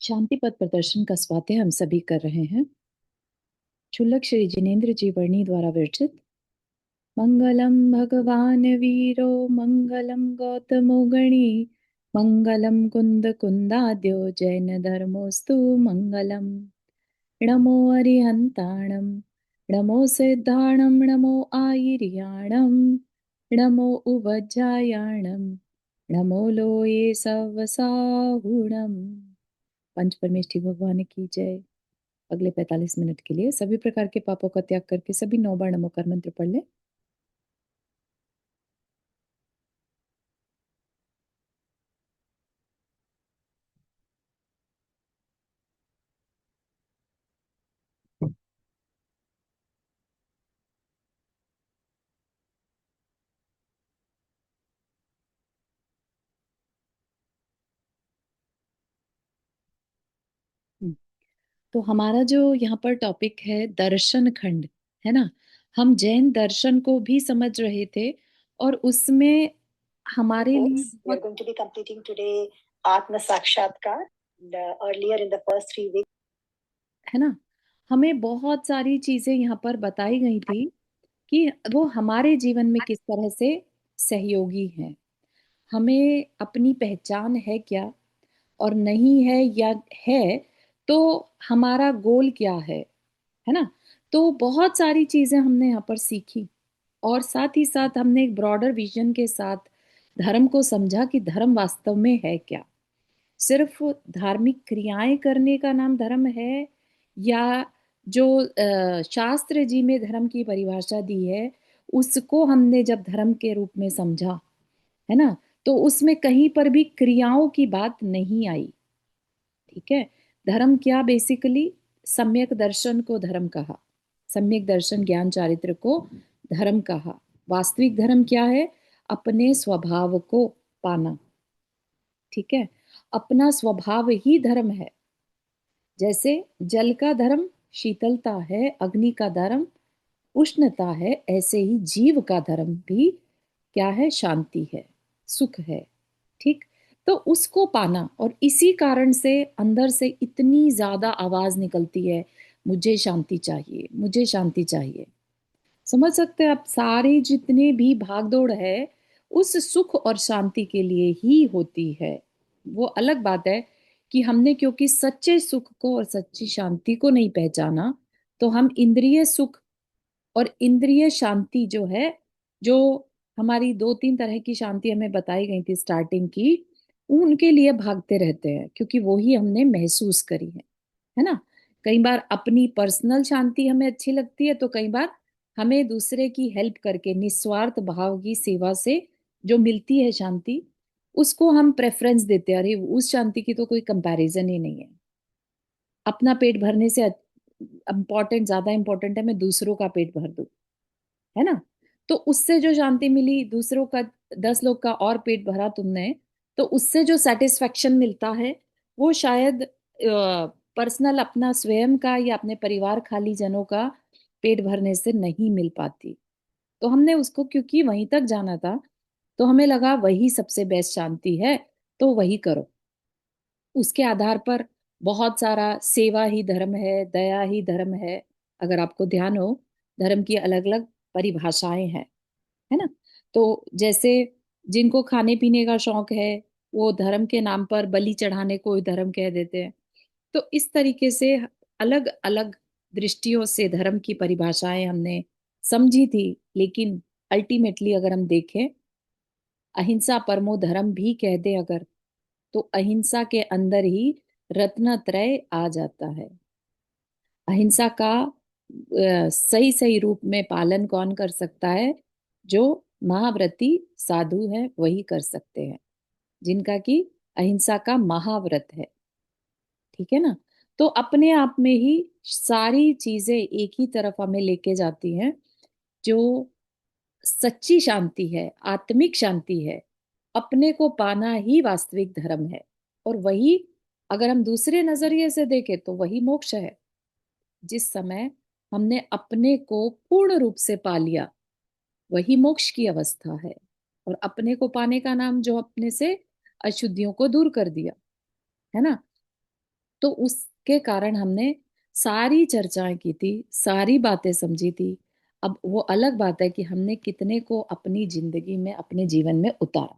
शांति पथ प्रदर्शन का स्वाध्याय हम सभी कर रहे हैं। क्षुल्लक श्री जिनेन्द्र जी वर्णी द्वारा विरचित। मंगलम भगवान वीरो मंगलम गौतमो गणी मंगलम कुंद कुंदाद्यो जैन धर्मोस्तु मंगलम। नमो अरिहंताणम नमो सिद्धाणम नमो आयिर्याणम नमो उवज्जायाणम नमो लोये सवसाहुणम। पंच परमेष्ठी भगवान की जय। अगले 45 मिनट के लिए सभी प्रकार के पापों का त्याग करके सभी 9 बार नमोकार मंत्र पढ़ ले। तो हमारा जो यहाँ पर टॉपिक है दर्शन खंड, है ना। हम जैन दर्शन को भी समझ रहे थे और उसमें हमारे लिए We are going to be completing today आत्म साक्षात्कार. Earlier in the first 3 weeks, है ना, हमें बहुत सारी चीजें यहाँ पर बताई गई थी कि वो हमारे जीवन में किस तरह से सहयोगी हैं। हमें अपनी पहचान है क्या और नहीं है, या है तो हमारा गोल क्या है ना। तो बहुत सारी चीजें हमने यहाँ पर सीखी और साथ ही साथ हमने एक ब्रॉडर विजन के साथ धर्म को समझा कि धर्म वास्तव में है क्या। सिर्फ धार्मिक क्रियाएं करने का नाम धर्म है, या जो शास्त्र जी में धर्म की परिभाषा दी है उसको हमने जब धर्म के रूप में समझा, है ना, तो उसमें कहीं पर भी क्रियाओं की बात नहीं आई। ठीक है। धर्म क्या, बेसिकली सम्यक दर्शन को धर्म कहा, सम्यक दर्शन ज्ञान चारित्र को धर्म कहा। वास्तविक धर्म क्या है? अपने स्वभाव को पाना। ठीक है, अपना स्वभाव ही धर्म है। जैसे जल का धर्म शीतलता है, अग्नि का धर्म उष्णता है, ऐसे ही जीव का धर्म भी क्या है? शांति है, सुख है। ठीक। तो उसको पाना, और इसी कारण से अंदर से इतनी ज्यादा आवाज निकलती है, मुझे शांति चाहिए, मुझे शांति चाहिए। समझ सकते हैं आप, सारे जितने भी भागदौड़ है उस सुख और शांति के लिए ही होती है। वो अलग बात है कि हमने क्योंकि सच्चे सुख को और सच्ची शांति को नहीं पहचाना, तो हम इंद्रिय सुख और इंद्रिय शांति जो है, जो हमारी 2-3 तरह की शांति हमें बताई गई थी स्टार्टिंग की, उनके लिए भागते रहते हैं क्योंकि वो ही हमने महसूस करी है ना। कई बार अपनी पर्सनल शांति हमें अच्छी लगती है, तो कई बार हमें दूसरे की हेल्प करके निस्वार्थ भाव की सेवा से जो मिलती है शांति, उसको हम प्रेफरेंस देते हैं। अरे उस शांति की तो कोई कंपैरिजन ही नहीं है। अपना पेट भरने से इम्पोर्टेंट, ज्यादा इंपॉर्टेंट है मैं दूसरों का पेट भर दूं, है ना। तो उससे जो शांति मिली, दूसरों का 10 लोग का और पेट भरा तुमने, तो उससे जो सेटिस्फेक्शन मिलता है वो शायद पर्सनल अपना स्वयं का या अपने परिवार खाली जनों का पेट भरने से नहीं मिल पाती। तो हमने उसको क्योंकि वहीं तक जाना था, तो हमें लगा वही सबसे बेस्ट शांति है, तो वही करो। उसके आधार पर बहुत सारा सेवा ही धर्म है, दया ही धर्म है। अगर आपको ध्यान हो, धर्म की अलग अलग परिभाषाएं हैं, है ना। तो जैसे जिनको खाने पीने का शौक है, वो धर्म के नाम पर बलि चढ़ाने को धर्म कह देते हैं। तो इस तरीके से अलग अलग दृष्टियों से धर्म की परिभाषाएं हमने समझी थी। लेकिन अल्टीमेटली अगर हम देखें, अहिंसा परमो धर्म भी कह दे अगर, तो अहिंसा के अंदर ही रत्नत्रय आ जाता है। अहिंसा का सही सही रूप में पालन कौन कर सकता है? जो महाव्रती साधु है वही कर सकते हैं, जिनका की अहिंसा का महाव्रत है। ठीक है ना। तो अपने आप में ही सारी चीजें एक ही तरफ हमें लेके जाती हैं। जो सच्ची शांति है, आत्मिक शांति है, अपने को पाना ही वास्तविक धर्म है। और वही अगर हम दूसरे नजरिए से देखें तो वही मोक्ष है। जिस समय हमने अपने को पूर्ण रूप से पा लिया, वही मोक्ष की अवस्था है। और अपने को पाने का नाम जो अपने से अशुद्धियों को दूर कर दिया, है ना। तो उसके कारण हमने सारी चर्चाएं की थी, सारी बातें समझी थी। अब वो अलग बात है कि हमने कितने को अपनी जिंदगी में, अपने जीवन में उतारा।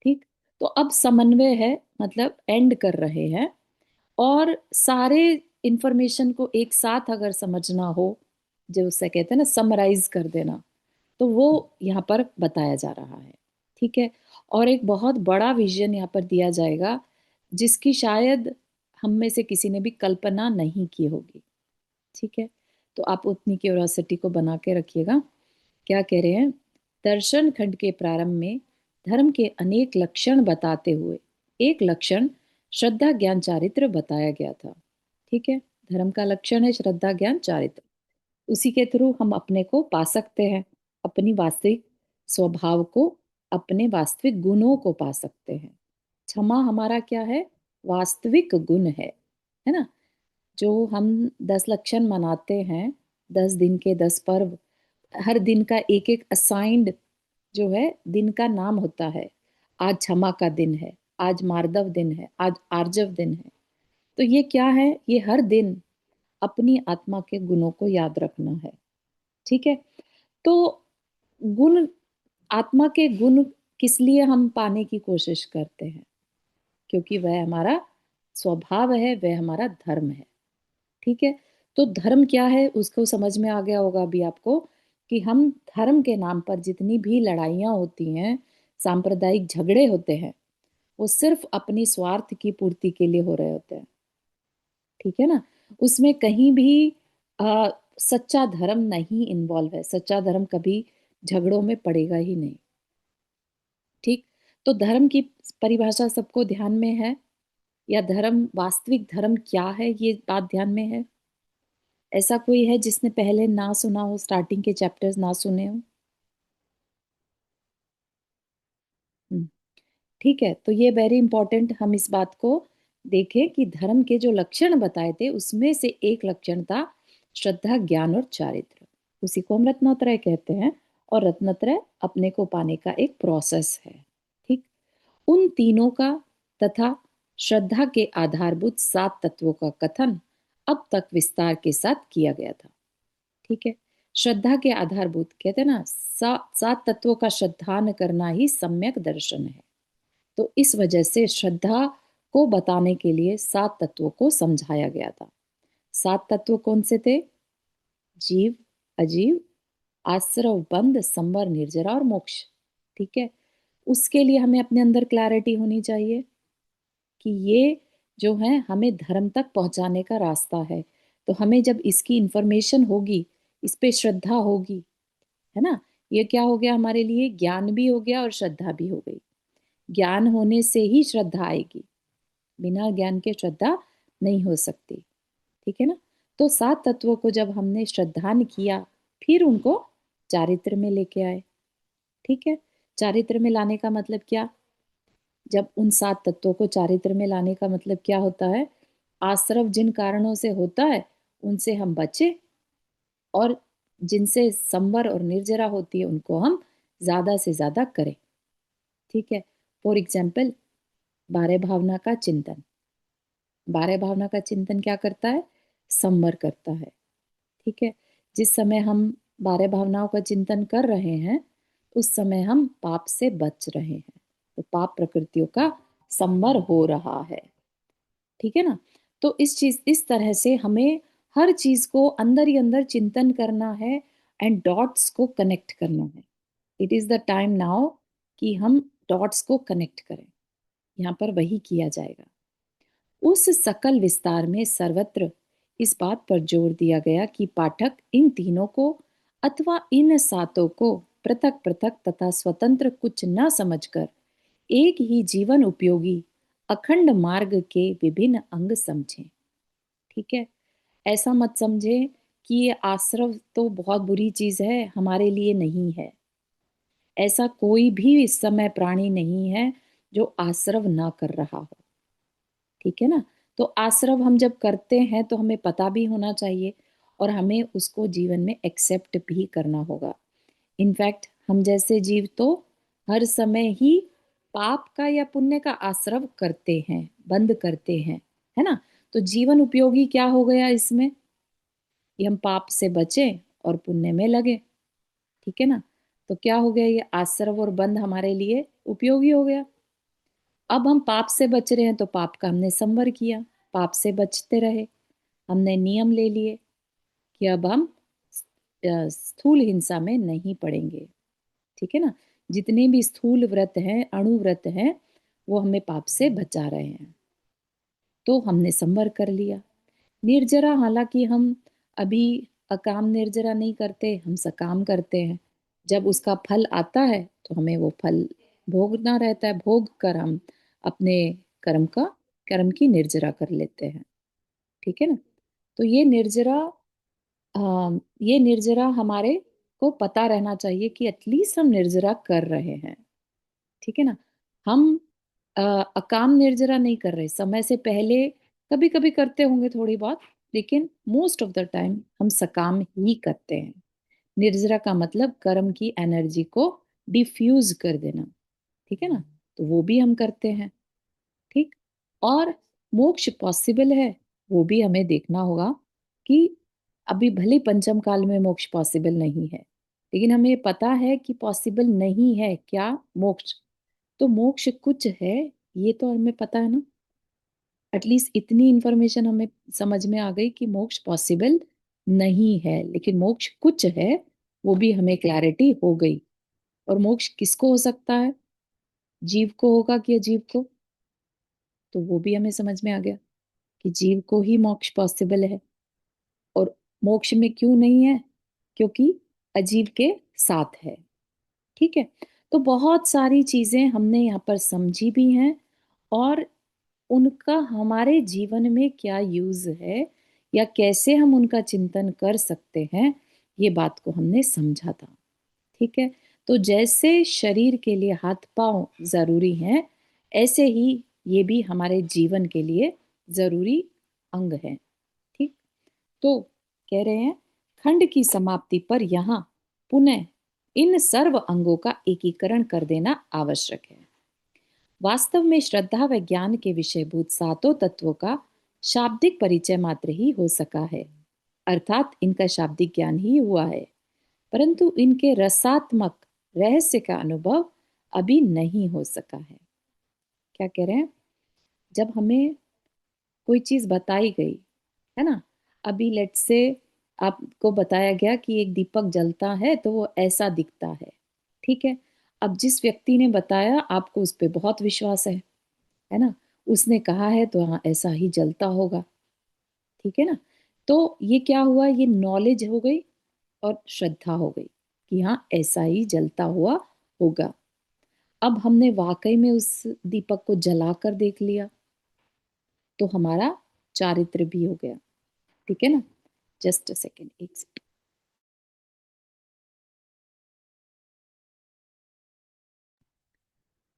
ठीक। तो अब समन्वय है, मतलब एंड कर रहे हैं। और सारे इंफॉर्मेशन को एक साथ अगर समझना हो, जो उसे कहते हैं ना समराइज कर देना, तो वो यहाँ पर बताया जा रहा है। ठीक है। और एक बहुत बड़ा विजन यहाँ पर दिया जाएगा, जिसकी शायद हम में से किसी ने भी कल्पना नहीं की होगी। ठीक है। तो आप उतनी क्यूरोसिटी को बना के रखिएगा। क्या कह रहे हैं? दर्शन खंड के प्रारंभ में धर्म के अनेक लक्षण बताते हुए एक लक्षण श्रद्धा ज्ञान चारित्र बताया गया था। ठीक है। धर्म का लक्षण है श्रद्धा ज्ञान चारित्र। उसी के थ्रू हम अपने को पा सकते हैं, अपनी वास्तविक स्वभाव को, अपने वास्तविक गुणों को पा सकते हैं। क्षमा हमारा क्या है? वास्तविक गुण है ना? जो हम 10 लक्षण मनाते हैं, 10 दिन के 10 पर्व, हर दिन का एक एक असाइंड जो है दिन का नाम होता है। आज क्षमा का दिन है, आज मार्दव दिन है, आज आर्जव दिन है। तो ये क्या है? ये हर दिन अपनी आत्मा के गुणों को याद रखना है। ठीक है। तो गुण, आत्मा के गुण किस लिए हम पाने की कोशिश करते हैं? क्योंकि वह हमारा स्वभाव है, वह हमारा धर्म है। ठीक है। तो धर्म क्या है उसको समझ में आ गया होगा अभी आपको, कि हम धर्म के नाम पर जितनी भी लड़ाइयाँ होती हैं, सांप्रदायिक झगड़े होते हैं, वो सिर्फ अपनी स्वार्थ की पूर्ति के लिए हो रहे होते हैं। ठीक है ना? उसमें कहीं भी आ, सच्चा धर्म नहीं इन्वॉल्व है। सच्चा धर्म कभी झगड़ों में पड़ेगा ही नहीं। ठीक। तो धर्म की परिभाषा सबको ध्यान में है, या धर्म, वास्तविक धर्म क्या है, ये बात ध्यान में है? ऐसा कोई है जिसने पहले ना सुना हो, स्टार्टिंग के चैप्टर्स ना सुने हो? हम्म, ठीक है। तो ये वेरी इंपॉर्टेंट, हम इस बात को देखें कि धर्म के जो लक्षण बताए थे उसमें से एक लक्षण था श्रद्धा ज्ञान और चारित्र। उसी को हम रत्नत्रय कहते हैं। और रत्नत्रय अपने को पाने का एक प्रोसेस है। ठीक। उन तीनों का तथा श्रद्धा के आधारभूत 7 तत्वों का कथन अब तक विस्तार के साथ किया गया था। ठीक है। श्रद्धा के आधारभूत कहते हैं ना, 7 तत्वों का श्रद्धान करना ही सम्यक दर्शन है। तो इस वजह से श्रद्धा को बताने के लिए 7 तत्वों को समझाया गया था। 7 तत्व कौन से थे? जीव, अजीव, आश्रव, बंध, संवर, निर्जरा और मोक्ष। ठीक है। उसके लिए हमें अपने अंदर क्लैरिटी होनी चाहिए कि ये जो है हमें धर्म तक पहुंचाने का रास्ता है। तो हमें जब इसकी इंफॉर्मेशन होगी, इस पे श्रद्धा होगी, है ना? ये क्या हो गया हमारे लिए? ज्ञान भी हो गया और श्रद्धा भी हो गई। ज्ञान होने से ही श्रद्धा आएगी, बिना ज्ञान के श्रद्धा नहीं हो सकती। ठीक है ना? तो 7 तत्वों को जब हमने श्रद्धान किया, फिर उनको चारित्र में लेके आए। ठीक है। चारित्र में लाने का मतलब क्या? जब उन 7 तत्वों को चारित्र में लाने का मतलब क्या होता है? आश्रव जिन कारणों से होता है उनसे हम बचे, और जिनसे संवर और निर्जरा होती है उनको हम ज्यादा से ज्यादा करें। ठीक है। फॉर एग्जाम्पल, बारह भावना का चिंतन। बारह भावना का चिंतन क्या करता है? संवर करता है। ठीक है। जिस समय हम बारह भावनाओं का चिंतन कर रहे हैं, उस समय हम पाप से बच रहे हैं। तो पाप प्रकृतियों का संवर हो रहा है। ठीक है ना? तो इस तरह से हमें हर चीज को अंदर ही अंदर चिंतन करना है, एंड डॉट्स को कनेक्ट करना है। It is the time now कि हम डॉट्स को कनेक्ट करें। यहाँ पर वही किया जाएगा। उस सकल विस्तार में सर्वत्र इस बात पर जोर दिया गया कि पाठक इन तीनों को अथवा इन 7 को पृथक पृथक तथा स्वतंत्र कुछ न समझकर एक ही जीवन उपयोगी अखंड मार्ग के विभिन्न अंग समझें। ठीक है। ऐसा मत समझे कि ये आश्रव तो बहुत बुरी चीज है, हमारे लिए नहीं है। ऐसा कोई भी इस समय प्राणी नहीं है जो आश्रव ना कर रहा हो। ठीक है ना? तो आश्रव हम जब करते हैं तो हमें पता भी होना चाहिए, और हमें उसको जीवन में एक्सेप्ट भी करना होगा। इनफैक्ट हम जैसे जीव तो हर समय ही पाप का या पुण्य का आश्रव करते हैं, बंद करते हैं, है ना? तो जीवन उपयोगी क्या हो गया इसमें, कि हम पाप से बचें और पुण्य में लगे। ठीक है ना। तो क्या हो गया, ये आश्रव और बंध हमारे लिए उपयोगी हो गया। अब हम पाप से बच रहे हैं तो पाप का हमने संवर किया, पाप से बचते रहे, हमने नियम ले लिए कि अब हम स्थूल हिंसा में नहीं पड़ेंगे। ठीक है ना। जितने भी स्थूल व्रत हैं, अणु व्रत हैं, वो हमें पाप से बचा रहे हैं, तो हमने संवर कर लिया। निर्जरा, हालांकि हम अभी अकाम निर्जरा नहीं करते, हम सकाम करते हैं। जब उसका फल आता है तो हमें वो फल भोगना रहता है, भोग कर हम अपने कर्म की निर्जरा कर लेते हैं। ठीक है ना। तो ये निर्जरा हमारे को पता रहना चाहिए कि एटलीस्ट हम निर्जरा कर रहे हैं। ठीक है ना। हम अ, अकाम निर्जरा नहीं कर रहे, समय से पहले कभी कभी करते होंगे थोड़ी बहुत, लेकिन मोस्ट ऑफ द टाइम हम सकाम ही करते हैं। निर्जरा का मतलब कर्म की एनर्जी को डिफ्यूज कर देना। ठीक है ना। तो वो भी हम करते हैं। ठीक। और मोक्ष पॉसिबल है, वो भी हमें देखना होगा कि अभी भले पंचम काल में मोक्ष पॉसिबल नहीं है, लेकिन हमें पता है कि पॉसिबल नहीं है क्या, मोक्ष। तो मोक्ष कुछ है, ये तो हमें पता है ना। एटलीस्ट इतनी इंफॉर्मेशन हमें समझ में आ गई कि मोक्ष पॉसिबल नहीं है, लेकिन मोक्ष कुछ है, वो भी हमें क्लैरिटी हो गई। और मोक्ष किसको हो सकता है, जीव को होगा कि अजीव को, तो वो भी हमें समझ में आ गया कि जीव को ही मोक्ष पॉसिबल है। और मोक्ष में क्यों नहीं है, क्योंकि अजीव के साथ है। ठीक है। तो बहुत सारी चीजें हमने यहाँ पर समझी भी हैं, और उनका हमारे जीवन में क्या यूज है, या कैसे हम उनका चिंतन कर सकते हैं, ये बात को हमने समझा था। ठीक है। तो जैसे शरीर के लिए हाथ पांव जरूरी हैं, ऐसे ही ये भी हमारे जीवन के लिए जरूरी अंग है। ठीक। तो कह रहे हैं, खंड की समाप्ति पर यहाँ पुनः इन सर्व अंगों का एकीकरण कर देना आवश्यक है। वास्तव में श्रद्धा व ज्ञान के विषयभूत सातों तत्वों का शाब्दिक परिचय मात्र ही हो सका है, अर्थात इनका शाब्दिक ज्ञान ही हुआ है, परंतु इनके रसात्मक रहस्य का अनुभव अभी नहीं हो सका है। क्या कह रहे हैं, जब हमें कोई चीज बताई गई है ना, अभी लेट से आपको बताया गया कि एक दीपक जलता है तो वो ऐसा दिखता है। ठीक है। अब जिस व्यक्ति ने बताया, आपको उस पर बहुत विश्वास है ना, उसने कहा है तो हाँ ऐसा ही जलता होगा। ठीक है ना। तो ये क्या हुआ, ये नॉलेज हो गई और श्रद्धा हो गई कि हाँ ऐसा ही जलता हुआ होगा। अब हमने वाकई में उस दीपक को जला कर देख लिया, तो हमारा चारित्र भी हो गया। ठीक है ना। जस्ट अ सेकेंड, एक सेकेंड।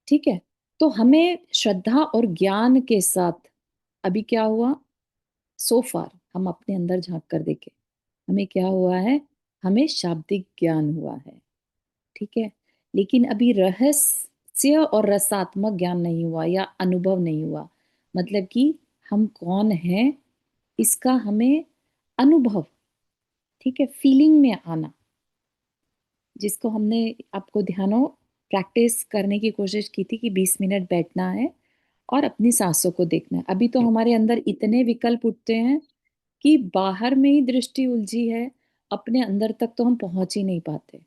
ठीक है। तो हमें श्रद्धा और ज्ञान के साथ अभी क्या हुआ, सो फार हम अपने अंदर झांक कर देखें, हमें क्या हुआ है, हमें शाब्दिक ज्ञान हुआ है। ठीक है। लेकिन अभी रहस्य और रसात्मक ज्ञान नहीं हुआ, या अनुभव नहीं हुआ। मतलब कि हम कौन हैं, इसका हमें अनुभव, ठीक है, फीलिंग में आना, जिसको हमने, आपको ध्यान हो, प्रैक्टिस करने की कोशिश की थी कि 20 मिनट बैठना है और अपनी सांसों को देखना है। अभी तो हमारे अंदर इतने विकल्प उठते हैं कि बाहर में ही दृष्टि उलझी है, अपने अंदर तक तो हम पहुंच ही नहीं पाते।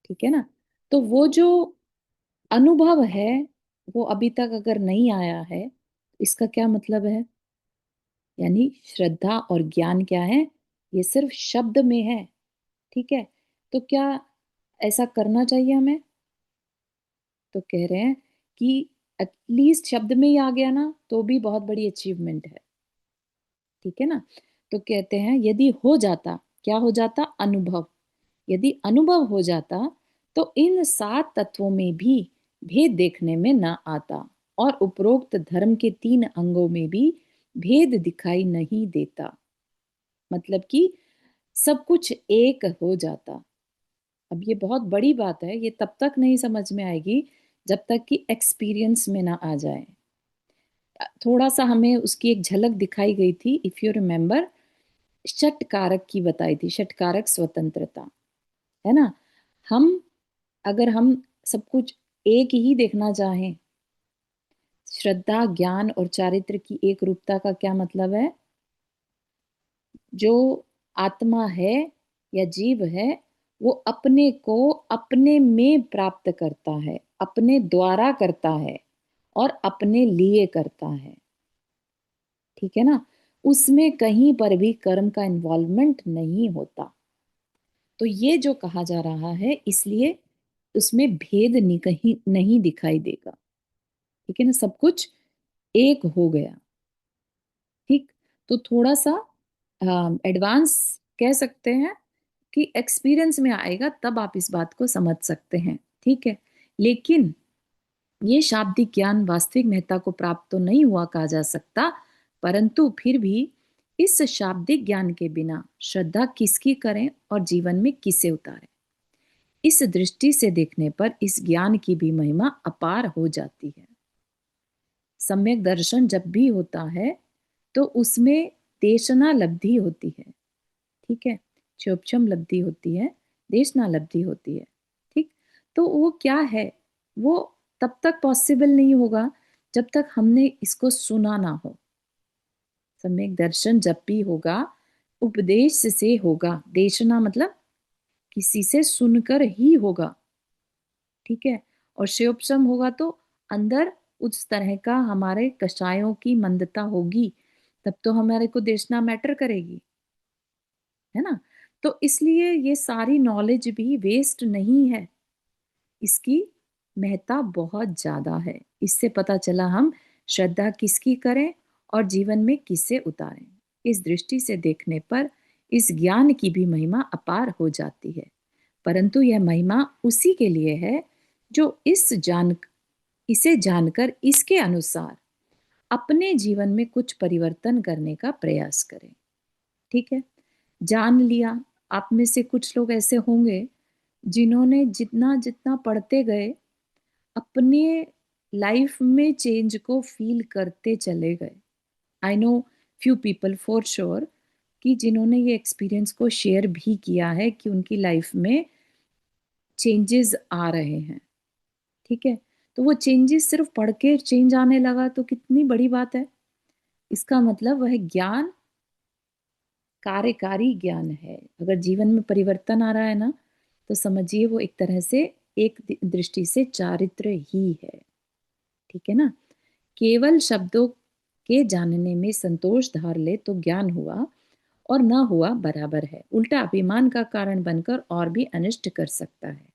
ठीक है ना। तो वो जो अनुभव है, वो अभी तक अगर नहीं आया है, इसका क्या मतलब है, यानी श्रद्धा और ज्ञान क्या है, ये सिर्फ शब्द में है। ठीक है। तो क्या ऐसा करना चाहिए हमें, तो कह रहे हैं कि एटलीस्ट शब्द में ही आ गया ना, तो भी बहुत बड़ी अचीवमेंट है। ठीक है ना। तो कहते हैं यदि हो जाता, क्या हो जाता, अनुभव, यदि अनुभव हो जाता तो इन सात तत्वों में भी भेद देखने में न आता, और उपरोक्त धर्म के तीन अंगों में भी भेद दिखाई नहीं देता। मतलब कि सब कुछ एक हो जाता। अब ये बहुत बड़ी बात है, ये तब तक नहीं समझ में आएगी जब तक कि एक्सपीरियंस में ना आ जाए। थोड़ा सा हमें उसकी एक झलक दिखाई गई थी, इफ यू रिमेम्बर, षटकारक की बताई थी, षटकारक स्वतंत्रता, है ना। हम अगर हम सब कुछ एक ही देखना चाहें, श्रद्धा, ज्ञान और चारित्र की एक रूपता का क्या मतलब है? जो आत्मा है या जीव है, वो अपने को अपने में प्राप्त करता है, अपने द्वारा करता है और अपने लिए करता है, ठीक है ना। उसमें कहीं पर भी कर्म का इन्वॉल्वमेंट नहीं होता। तो ये जो कहा जा रहा है, इसलिए उसमें भेद नहीं, कहीं नहीं दिखाई देगा, ठीक है ना, सब कुछ एक हो गया। ठीक। तो थोड़ा सा एडवांस कह सकते हैं कि एक्सपीरियंस में आएगा तब आप इस बात को समझ सकते हैं, ठीक है। लेकिन ये शाब्दिक ज्ञान वास्तविक महत्ता को प्राप्त तो नहीं हुआ कहा जा सकता, परंतु फिर भी इस शाब्दिक ज्ञान के बिना श्रद्धा किसकी करें और जीवन में किसे उतारें, इस दृष्टि से देखने पर इस ज्ञान की भी महिमा अपार हो जाती है। सम्यक दर्शन जब भी होता है तो उसमें देशना लब्धि होती है, ठीक है, क्षोभक्षम लब्धि होती है, देशना लब्धि होती है, ठीक। तो वो क्या है, वो तब तक पॉसिबल नहीं होगा जब तक हमने इसको सुना ना हो। सम्यक दर्शन जब भी होगा, उपदेश से होगा, देशना मतलब किसी से सुनकर ही होगा, ठीक है। और शिवोपशम होगा तो अंदर उस तरह का हमारे कषायों की मंदता होगी, तब तो हमारे को देशना मैटर करेगी, है ना। तो इसलिए ये सारी नॉलेज भी वेस्ट नहीं है, इसकी महत्ता बहुत ज्यादा है। इससे पता चला हम श्रद्धा किसकी करें और जीवन में किसे उतारें। इस दृष्टि से देखने पर इस ज्ञान की भी महिमा अपार हो जाती है, परंतु यह महिमा उसी के लिए है जो इसे जानकर इसके अनुसार अपने जीवन में कुछ परिवर्तन करने का प्रयास करें, ठीक है। जान लिया। आप में से कुछ लोग ऐसे होंगे जिन्होंने जितना जितना पढ़ते गए, अपने लाइफ में चेंज को फील करते चले गए। I know few people for sure कि जिन्होंने ये एक्सपीरियंस को शेयर भी किया है कि उनकी लाइफ में चेंजेस आ रहे हैं, ठीक है। तो वो चेंजेस सिर्फ पढ़ के चेंज आने लगा तो कितनी बड़ी बात है। इसका मतलब वह ज्ञान कार्यकारी ज्ञान है। अगर जीवन में परिवर्तन आ रहा है ना, तो समझिए वो एक तरह से, एक दृष्टि से चारित्र ही है, ठीक है ना। केवल शब्दों के जानने में संतोष धार ले तो ज्ञान हुआ और ना हुआ बराबर है, उल्टा अभिमान का कारण बनकर और भी अनिष्ट कर सकता है।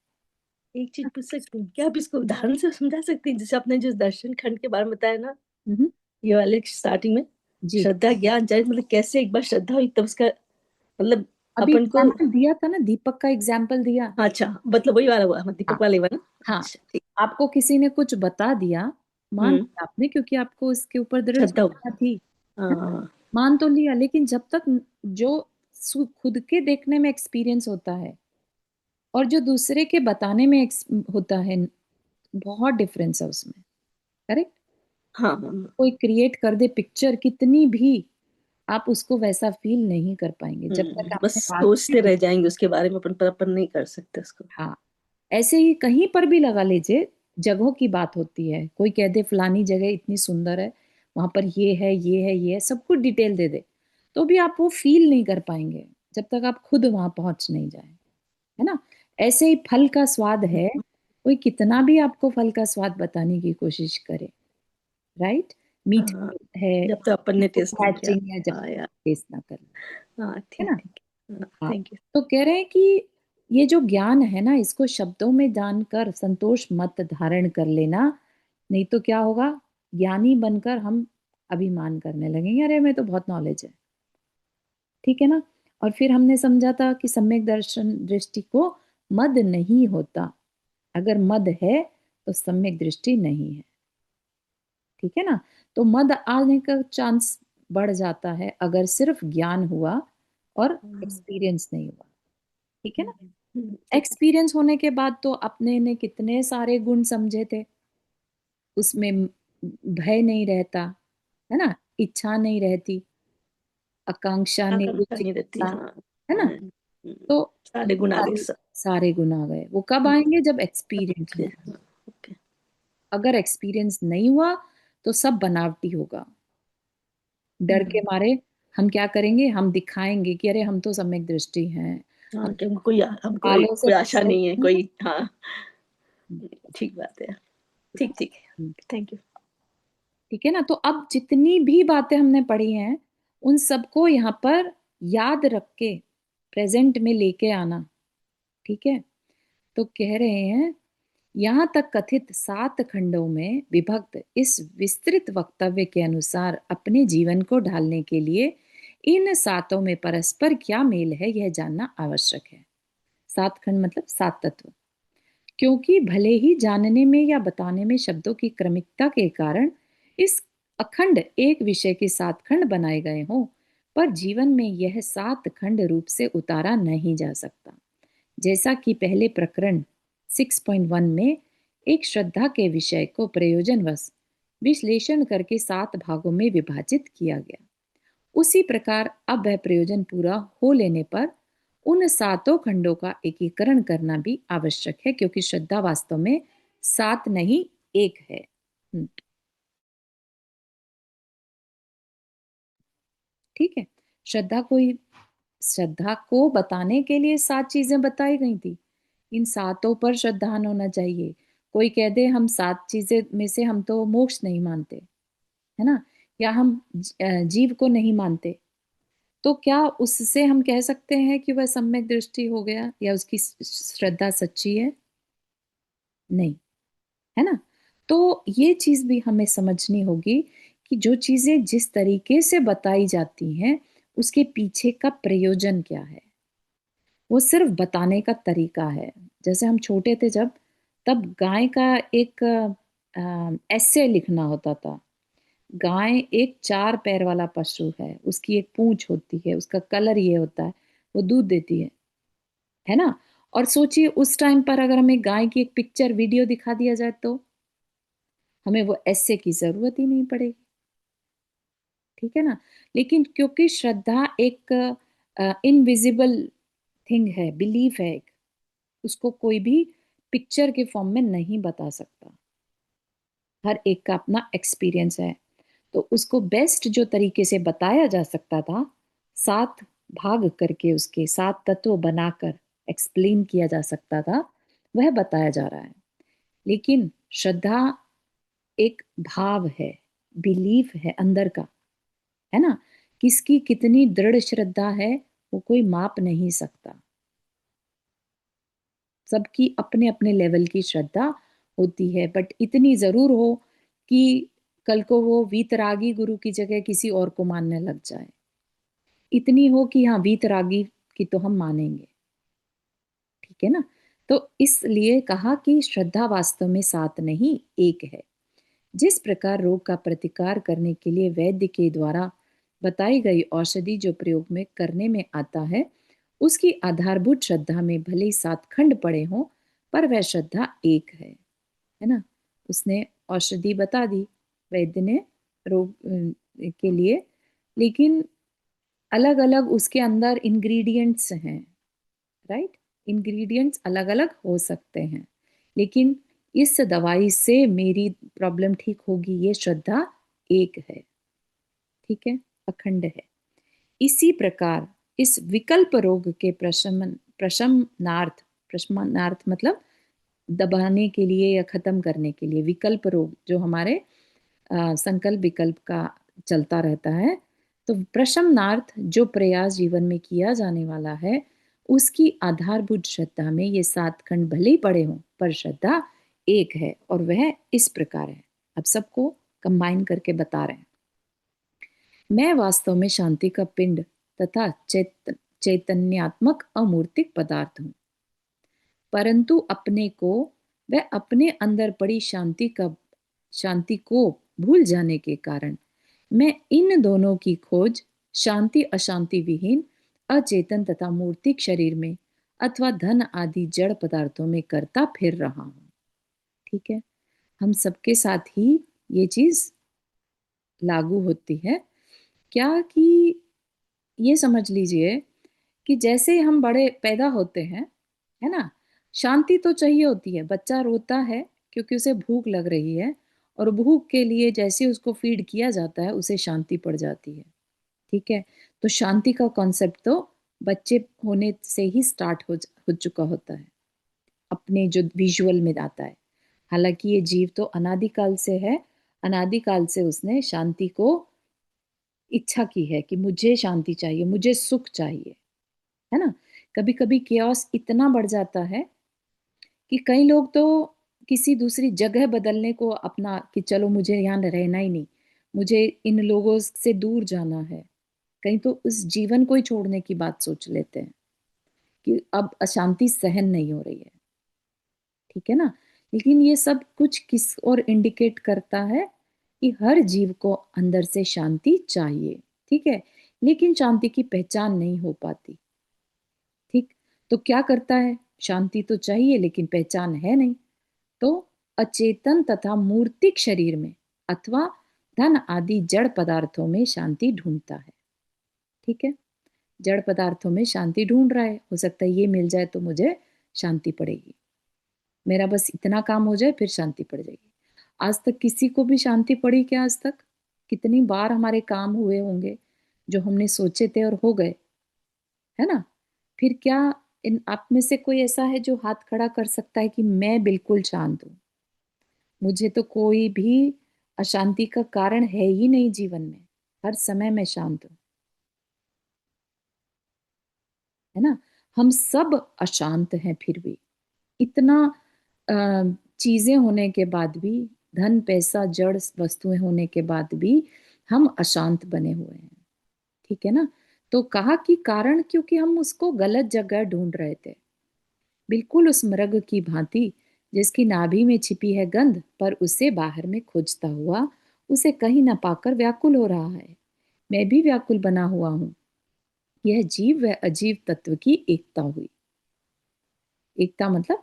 एक चीज पूछ सकती हूँ क्या, आप इसको उदाहरण से समझा सकती हैं? जैसे आपने जिस दर्शन खंड के बारे में बताया ना, हम्म, ये वाले स्टार्टिंग में, जी। श्रद्धा ज्ञान जाए, मतलब कैसे एक बार श्रद्धा हुई तब उसका मतलब अभी अपन को। एग्जाम्पल दिया था ना, दीपक का एग्जाम्पल दिया। अच्छा, मतलब वही वाला हुआ, हाँ। दीपक वाले हुआ ना। हाँ। अच्छा ठीक। आपको किसी ने कुछ बता दिया, मान हम्म। लिया आपने क्योंकि आपको इसके ऊपर दृढ़ श्रद्धा श्रद्धा हुआ। थी, है ना? हाँ। मान तो लिया, लेकिन जब तक जो खुद के देखने में एक्सपीरियंस होता है और जो दूसरे के बताने में होता है, बहुत डिफरेंस है उसमें, करेक्ट। हाँ हाँ। कोई क्रिएट कर दे पिक्चर कितनी भी, आप उसको वैसा फील नहीं कर पाएंगे जब तक बस आपने सोचते वास्तविक। रह जाएंगे उसके बारे में, अपन पर अपन नहीं कर सकते उसको। हाँ। ऐसे ही कहीं पर भी लगा लीजिए, जगहों की बात होती है, कोई कह दे फलानी जगह इतनी सुंदर है, वहां पर ये है, ये है, ये है, सब कुछ डिटेल दे दे, तो भी आप वो फील नहीं कर पाएंगे जब तक आप खुद वहां पहुंच नहीं जाए, है ना। ऐसे ही फल का स्वाद है, कोई कितना भी आपको फल का स्वाद बताने की कोशिश करे, राइट, हाँ, मीठा है, जब तो अपन ने टेस्ट नहीं किया। हैचिंग है, जब हाँ यार। टेस्ट ना कर, हाँ है ठीक ना। ठीक। हाँ हाँ। Thank you. तो कह रहे हैं कि ये जो ज्ञान है ना, इसको शब्दों में जानकर संतोष मत धारण कर लेना, नहीं तो क्या होगा, ज्ञानी बनकर हम अभिमान करने लगेंगे, अरे हमें तो बहुत नॉलेज है, ठीक है ना। और फिर हमने समझा था कि सम्यक दर्शन दृष्टि को मद नहीं होता, अगर मद है तो सम्यक दृष्टि नहीं है, ठीक है ना। तो मद आने का चांस बढ़ जाता है अगर सिर्फ ज्ञान हुआ और एक्सपीरियंस नहीं हुआ, ठीक है ना। ठीक। एक्सपीरियंस होने के बाद तो अपने ने कितने सारे गुण समझे थे, उसमें भय नहीं रहता, है ना, इच्छा नहीं रहती, आकांक्षा, आकांक्षा नहीं रहती, निर्विचारता, हाँ। है ना। तो सारे गुण आ गए सब। सारे गुण आ गए। वो कब आएंगे? जब एक्सपीरियंस ओके, होगा। हाँ, ओके। अगर एक्सपीरियंस नहीं हुआ तो सब बनावटी होगा। डर के मारे हम क्या करेंगे? हम दिखाएंगे कि अरे हम तो सम्यक दृष्टि हैं, हाँ, हम कि हमको कोई बालों से कोई आशा नहीं है, हम्म, कोई, हाँ, ठीक बात है। ठीक, ठीक है। Thank you. ठीक है ना। तो अब जितनी भी बातें हमने पढ़ी हैं उन सबको यहाँ पर याद रख के प्रेजेंट में लेके आना। ठीक है। तो कह रहे हैं, यहाँ तक कथित 7 खंडों में विभक्त इस विस्तृत वक्तव्य के अनुसार अपने जीवन को ढालने के लिए इन सातों में परस्पर क्या मेल है यह जानना आवश्यक है। 7 खंड मतलब 7 तत्व। क्योंकि भले ही जानने में या बताने में शब्दों की क्रमिकता के कारण इस अखंड एक विषय के 7 खंड बनाए गए हों, पर जीवन में यह 7 खंड रूप से उतारा नहीं जा सकता। जैसा कि पहले प्रकरण 6.1 में एक श्रद्धा के विषय को प्रयोजनवश विश्लेषण करके 7 भागों में विभाजित किया गया, उसी प्रकार अब वह प्रयोजन पूरा हो लेने पर उन सातों खंडों का एकीकरण करना भी आवश्यक है, क्योंकि श्रद्धा वास्तव में 7 नहीं 1 है। ठीक है। श्रद्धा को बताने के लिए 7 चीजें बताई गई थी। इन सातों पर श्रद्धान होना चाहिए। कोई कह दे हम 7 चीजें में से हम तो मोक्ष नहीं मानते, है ना, या हम जीव को नहीं मानते, तो क्या उससे हम कह सकते हैं कि वह सम्यक दृष्टि हो गया या उसकी श्रद्धा सच्ची है? नहीं, है ना। तो ये चीज भी हमें समझनी होगी कि जो चीजें जिस तरीके से बताई जाती हैं उसके पीछे का प्रयोजन क्या है। वो सिर्फ बताने का तरीका है। जैसे हम छोटे थे जब, तब गाय का एक एस्से लिखना होता था। गाय एक 4 पैर वाला पशु है, उसकी एक पूंछ होती है, उसका कलर ये होता है, वो दूध देती है ना। और सोचिए उस टाइम पर अगर हमें गाय की एक पिक्चर वीडियो दिखा दिया जाए तो हमें वो एस्से की जरूरत ही नहीं पड़ेगी। ठीक है ना। लेकिन क्योंकि श्रद्धा एक इनविजिबल थिंग है, बिलीफ है एक, उसको कोई भी पिक्चर के फॉर्म में नहीं बता सकता। हर एक का अपना एक्सपीरियंस है। तो उसको बेस्ट जो तरीके से बताया जा सकता था, 7 भाग करके उसके 7 तत्व बनाकर एक्सप्लेन किया जा सकता था, वह बताया जा रहा है। लेकिन श्रद्धा एक भाव है, बिलीफ है अंदर का, है ना। किसकी कितनी दृढ़ श्रद्धा है वो कोई माप नहीं सकता। सबकी अपने अपने लेवल की श्रद्धा होती है, बट इतनी जरूर हो कि कल को वो वीतरागी गुरु की जगह किसी और को मानने लग जाए। इतनी हो कि हाँ वीतरागी की तो हम मानेंगे। ठीक है ना। तो इसलिए कहा कि श्रद्धा वास्तव में 7 नहीं 1 है। जिस प्रकार रोग का प्रतिकार करने के लिए वैद्य के द्वारा बताई गई औषधि जो प्रयोग में करने में आता है, उसकी आधारभूत श्रद्धा में भले ही 7 खंड पड़े हों, पर वह श्रद्धा 1 है ना। उसने औषधि बता दी वैद्य ने रोग के लिए, लेकिन अलग अलग उसके अंदर इंग्रेडिएंट्स हैं, राइट। इंग्रेडिएंट्स अलग अलग हो सकते हैं, लेकिन इस दवाई से मेरी प्रॉब्लम ठीक होगी, ये श्रद्धा 1 है। ठीक है, अखंड है। इसी प्रकार इस विकल्प रोग के प्रशमनार्थ, प्रशमनार्थ मतलब दबाने के लिए या खत्म करने के लिए, विकल्प रोग जो हमारे संकल्प विकल्प का चलता रहता है, तो प्रशमनार्थ जो प्रयास जीवन में किया जाने वाला है, उसकी आधारभूत श्रद्धा में ये 7 खंड भले ही पड़े हों, पर श्रद्धा 1 है, और वह इस प्रकार है। अब सबको कंबाइन करके बता रहे हैं। मैं वास्तव में शांति का पिंड तथा चैतन्यात्मक अमूर्तिक पदार्थ हूं, परंतु अपने को वह अपने अंदर पड़ी शांति को भूल जाने के कारण मैं इन दोनों की खोज शांति अशांति विहीन अचेतन तथा मूर्तिक शरीर में अथवा धन आदि जड़ पदार्थों में करता फिर रहा हूं। ठीक है। हम सबके साथ ही ये चीज लागू होती है। क्या कि ये समझ लीजिए कि जैसे हम बड़े पैदा होते हैं, है ना? शांति तो चाहिए होती है। बच्चा रोता है क्योंकि उसे भूख लग रही है और भूख के लिए जैसे उसको फीड किया जाता है, उसे शांति पड़ जाती है। ठीक है? तो शांति का कॉन्सेप्ट तो बच्चे होने से ही स्टार्ट हो चुका होता है, अपने जो विजुअल में आता है। हालांकि ये जीव तो अनादिकाल से है, अनादिकाल से उसने शांति को इच्छा की है कि मुझे शांति चाहिए, मुझे सुख चाहिए, है ना? कभी कभी केओस इतना बढ़ जाता है कि कई लोग तो किसी दूसरी जगह बदलने को अपना कि चलो मुझे यहाँ रहना ही नहीं, मुझे इन लोगों से दूर जाना है। कहीं तो उस जीवन को ही छोड़ने की बात सोच लेते हैं कि अब अशांति सहन नहीं हो रही है। ठीक है ना? लेकिन ये सब कुछ किस और इंडिकेट करता है कि हर जीव को अंदर से शांति चाहिए। ठीक है? लेकिन शांति की पहचान नहीं हो पाती। ठीक? तो क्या करता है? शांति तो चाहिए लेकिन पहचान है नहीं, तो अचेतन तथा मूर्तिक शरीर में अथवा धन आदि जड़ पदार्थों में शांति ढूंढता है। ठीक है? जड़ पदार्थों में शांति ढूंढ रहा है, हो सकता है ये मिल जाए तो मुझे शांति पड़ेगी, मेरा बस इतना काम हो जाए फिर शांति पड़ जाएगी। आज तक किसी को भी शांति पड़ी क्या? आज तक कितनी बार हमारे काम हुए होंगे जो हमने सोचे थे और हो गए, है ना? फिर क्या इन आप में से कोई ऐसा है जो हाथ खड़ा कर सकता है कि मैं बिल्कुल शांत हूं, मुझे तो कोई भी अशांति का कारण है ही नहीं जीवन में, हर समय मैं शांत हूं, है ना? हम सब अशांत हैं फिर भी, इतना अ, चीजें होने के बाद भी, धन पैसा जड़ वस्तुएं होने के बाद भी हम अशांत बने हुए हैं। ठीक है ना? तो कहा कि कारण क्योंकि हम उसको गलत जगह ढूंढ रहे थे, बिल्कुल उस मृग की भांति जिसकी नाभि में छिपी है गंध, पर उसे बाहर में खोजता हुआ उसे कहीं न पाकर व्याकुल हो रहा है। मैं भी व्याकुल बना हुआ हूं। यह जीव व अजीव तत्व की एकता हुई। एकता मतलब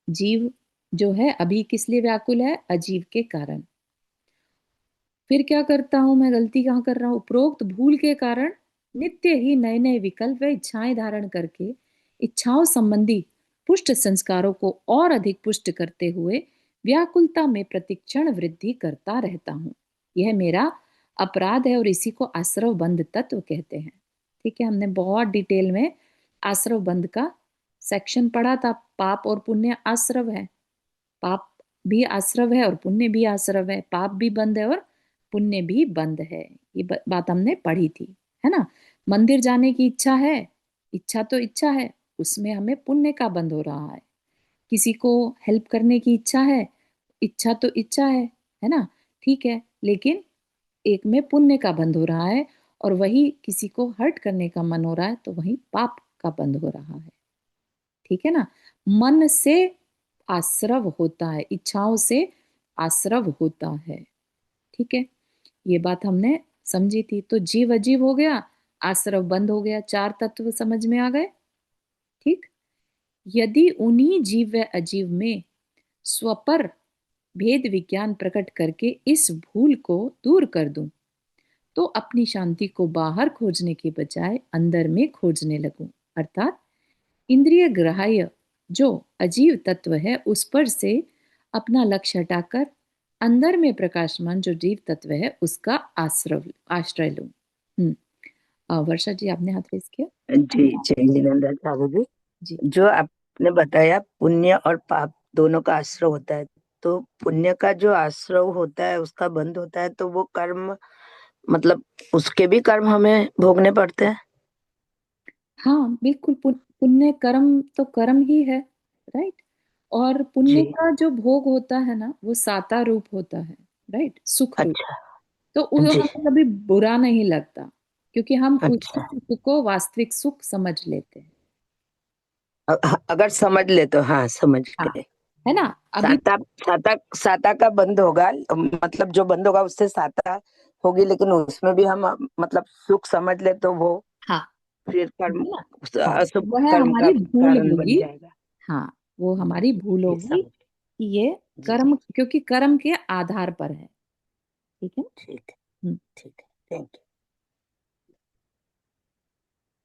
जीव जो है अभी किस लिए व्याकुल है? अजीव के कारण। फिर क्या करता हूं मैं? गलती कहाँ कर रहा हूं? उपरोक्त भूल के कारण नित्य ही नए नए विकल्प व इच्छाएं धारण करके इच्छाओं संबंधी पुष्ट संस्कारों को और अधिक पुष्ट करते हुए व्याकुलता में प्रतिक्षण वृद्धि करता रहता हूं। यह मेरा अपराध है और इसी को आश्रव बंध तत्व कहते हैं। ठीक है? हमने बहुत डिटेल में आश्रव बंध का सेक्शन पढ़ा था। पाप और पुण्य आश्रव है, पाप भी आश्रव है और पुण्य भी आश्रव है, पाप भी बंद है और पुण्य भी बंद है। ये बात हमने पढ़ी थी, है ना? मंदिर जाने की इच्छा है, इच्छा तो इच्छा है, उसमें हमें पुण्य का बंध हो रहा है। किसी को हेल्प करने की इच्छा है, इच्छा तो इच्छा है ना? ठीक है, लेकिन एक में पुण्य का बंध हो रहा है और वही किसी को हर्ट करने का मन हो रहा है तो वही पाप का बंध हो रहा है। ठीक है ना? मन से आश्रव होता है, इच्छाओं से आश्रव होता है। ठीक है? ये बात हमने समझी थी। तो जीव अजीव हो गया, आश्रव बंद हो गया, चार तत्व समझ में आ गए। ठीक? यदि उन्हीं जीव व अजीव में स्वपर भेद विज्ञान प्रकट करके इस भूल को दूर कर दूं, तो अपनी शांति को बाहर खोजने के बजाय अंदर में खोजने लगूं। अर्थात इंद्रिय ग्राह्य जो अजीव तत्व है उस पर से अपना लक्ष्य हटाकर अंदर में प्रकाशमान जो जीव तत्व है उसका आश्रय लूं। वर्षा जी आपने हाथ रेस किया। जी जय जिनेन्द्र ठाकुर जी। जी जो आपने बताया पुण्य और पाप दोनों का आश्रय होता है, तो पुण्य का जो आश्रय होता है उसका बंद होता है, तो वो कर्म मतलब उसके भी कर्म हमें भोगने पड़ते हैं। हाँ बिल्कुल, पुण्य कर्म तो कर्म ही है, राइट? और पुण्य जी का जो भोग होता है ना वो साता रूप होता है, राइट? सुख रूप। अच्छा। तो वो जी हमें कभी बुरा नहीं लगता क्योंकि हम उसी अच्छा। सुख को वास्तविक सुख समझ लेते हैं। अगर समझ ले तो हाँ समझ हाँ, गए। है ना? अभी साता साता साता का बंद होगा, मतलब जो बंद होगा उससे साता होगी, लेकिन उसमें भी हम मतलब सुख समझ ले तो वो हाँ, फिर कर्म है ना? हाँ, अशुभ वह कर्म का हमारी भूल कारण बन होगी। जाएगा। हाँ, वो हमारी भूल ये होगी समझ। कि ये जी कर्म, क्योंकि कर्म के आधार पर है। ठीक है। ठीक है, हम्म। ठीक है, थैंक यू।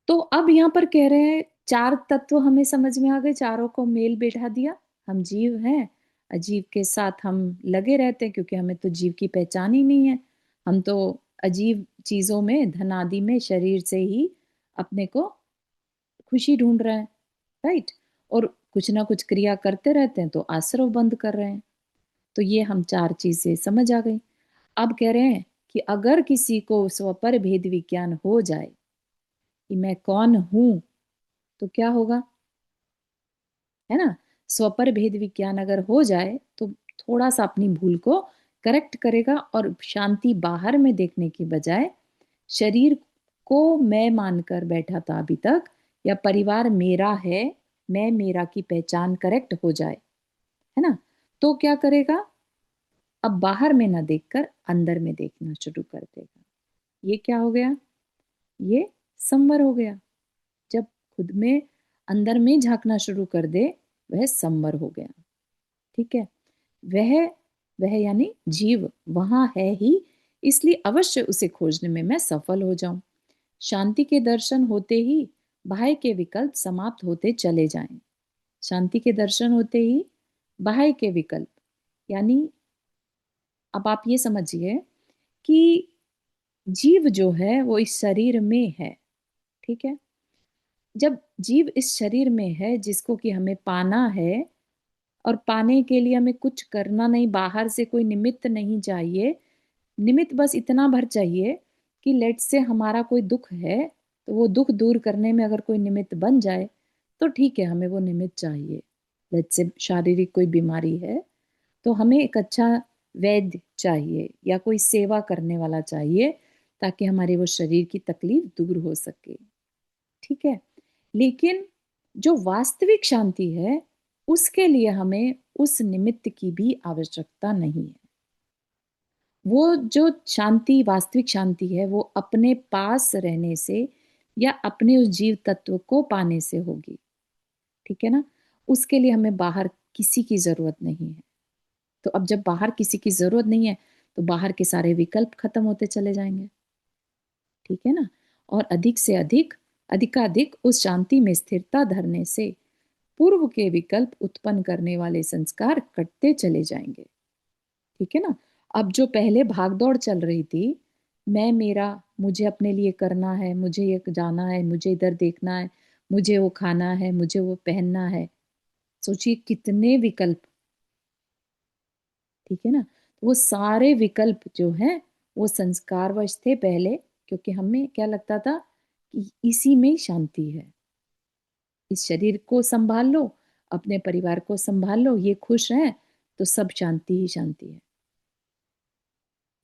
तो अब यहाँ पर कह रहे हैं 4 तत्व हमें समझ में आ गए, चारों को मेल बैठा दिया। हम जीव हैं, अजीव के साथ हम लगे रहते हैं क्योंकि हमें तो जीव की पहचान ही नहीं है। हम तो अजीब चीजों में, धनादि में, शरीर से ही अपने को खुशी ढूंढ रहे हैं, राइट। और कुछ ना कुछ क्रिया करते रहते हैं तो आश्रव बंद कर रहे हैं। तो ये हम 4 चीजें समझ आ गई। अब कह रहे हैं कि अगर किसी को स्वपर भेद विज्ञान हो जाए कि मैं कौन हूं, तो क्या होगा, है ना। स्वपर भेद विज्ञान अगर हो जाए तो थोड़ा सा अपनी भूल को करेक्ट करेगा और शांति बाहर में देखने की बजाय शरीर को मैं मानकर बैठा था अभी तक, या परिवार मेरा है, मैं मेरा की पहचान करेक्ट हो जाए, है ना, तो क्या करेगा, अब बाहर में ना देखकर अंदर में देखना शुरू कर देगा। ये क्या हो गया, ये संवर हो गया। जब खुद में अंदर में झांकना शुरू कर दे, वह संवर हो गया। ठीक है। वह वह यानी जीव वहां है ही, इसलिए अवश्य उसे खोजने में मैं सफल हो जाऊं। शांति के दर्शन होते ही बाह्य के विकल्प समाप्त होते चले जाएं। शांति के दर्शन होते ही बाह्य के विकल्प, यानी अब आप ये समझिए कि जीव जो है वो इस शरीर में है, ठीक है। जब जीव इस शरीर में है जिसको कि हमें पाना है, और पाने के लिए हमें कुछ करना नहीं, बाहर से कोई निमित्त नहीं चाहिए। निमित्त बस इतना भर चाहिए कि लेट से हमारा कोई दुख है तो वो दुख दूर करने में अगर कोई निमित्त बन जाए तो ठीक है, हमें वो निमित्त चाहिए। लेट से शारीरिक कोई बीमारी है तो हमें एक अच्छा वैद्य चाहिए या कोई सेवा करने वाला चाहिए ताकि हमारे वो शरीर की तकलीफ दूर हो सके, ठीक है। लेकिन जो वास्तविक शांति है उसके लिए हमें उस निमित्त की भी आवश्यकता नहीं है। वो जो शांति, वास्तविक शांति है, वो अपने पास रहने से या अपने उस जीव तत्व को पाने से होगी, ठीक है ना। उसके लिए हमें बाहर किसी की जरूरत नहीं है। तो अब जब बाहर किसी की जरूरत नहीं है तो बाहर के सारे विकल्प खत्म होते चले जाएंगे, ठीक है ना। और अधिक से अधिक, अधिकाधिक उस शांति में स्थिरता धरने से पूर्व के विकल्प उत्पन्न करने वाले संस्कार कटते चले जाएंगे, ठीक है ना। अब जो पहले भागदौड़ चल रही थी, मैं मेरा, मुझे अपने लिए करना है, मुझे ये जाना है, मुझे इधर देखना है, मुझे वो खाना है, मुझे वो पहनना है, सोचिए कितने विकल्प, ठीक है ना। तो वो सारे विकल्प जो हैं वो संस्कारवश थे पहले, क्योंकि हमें क्या लगता था कि इसी में शांति है। इस शरीर को संभाल लो, अपने परिवार को संभाल लो, ये खुश हैं तो सब शांति ही शांति है,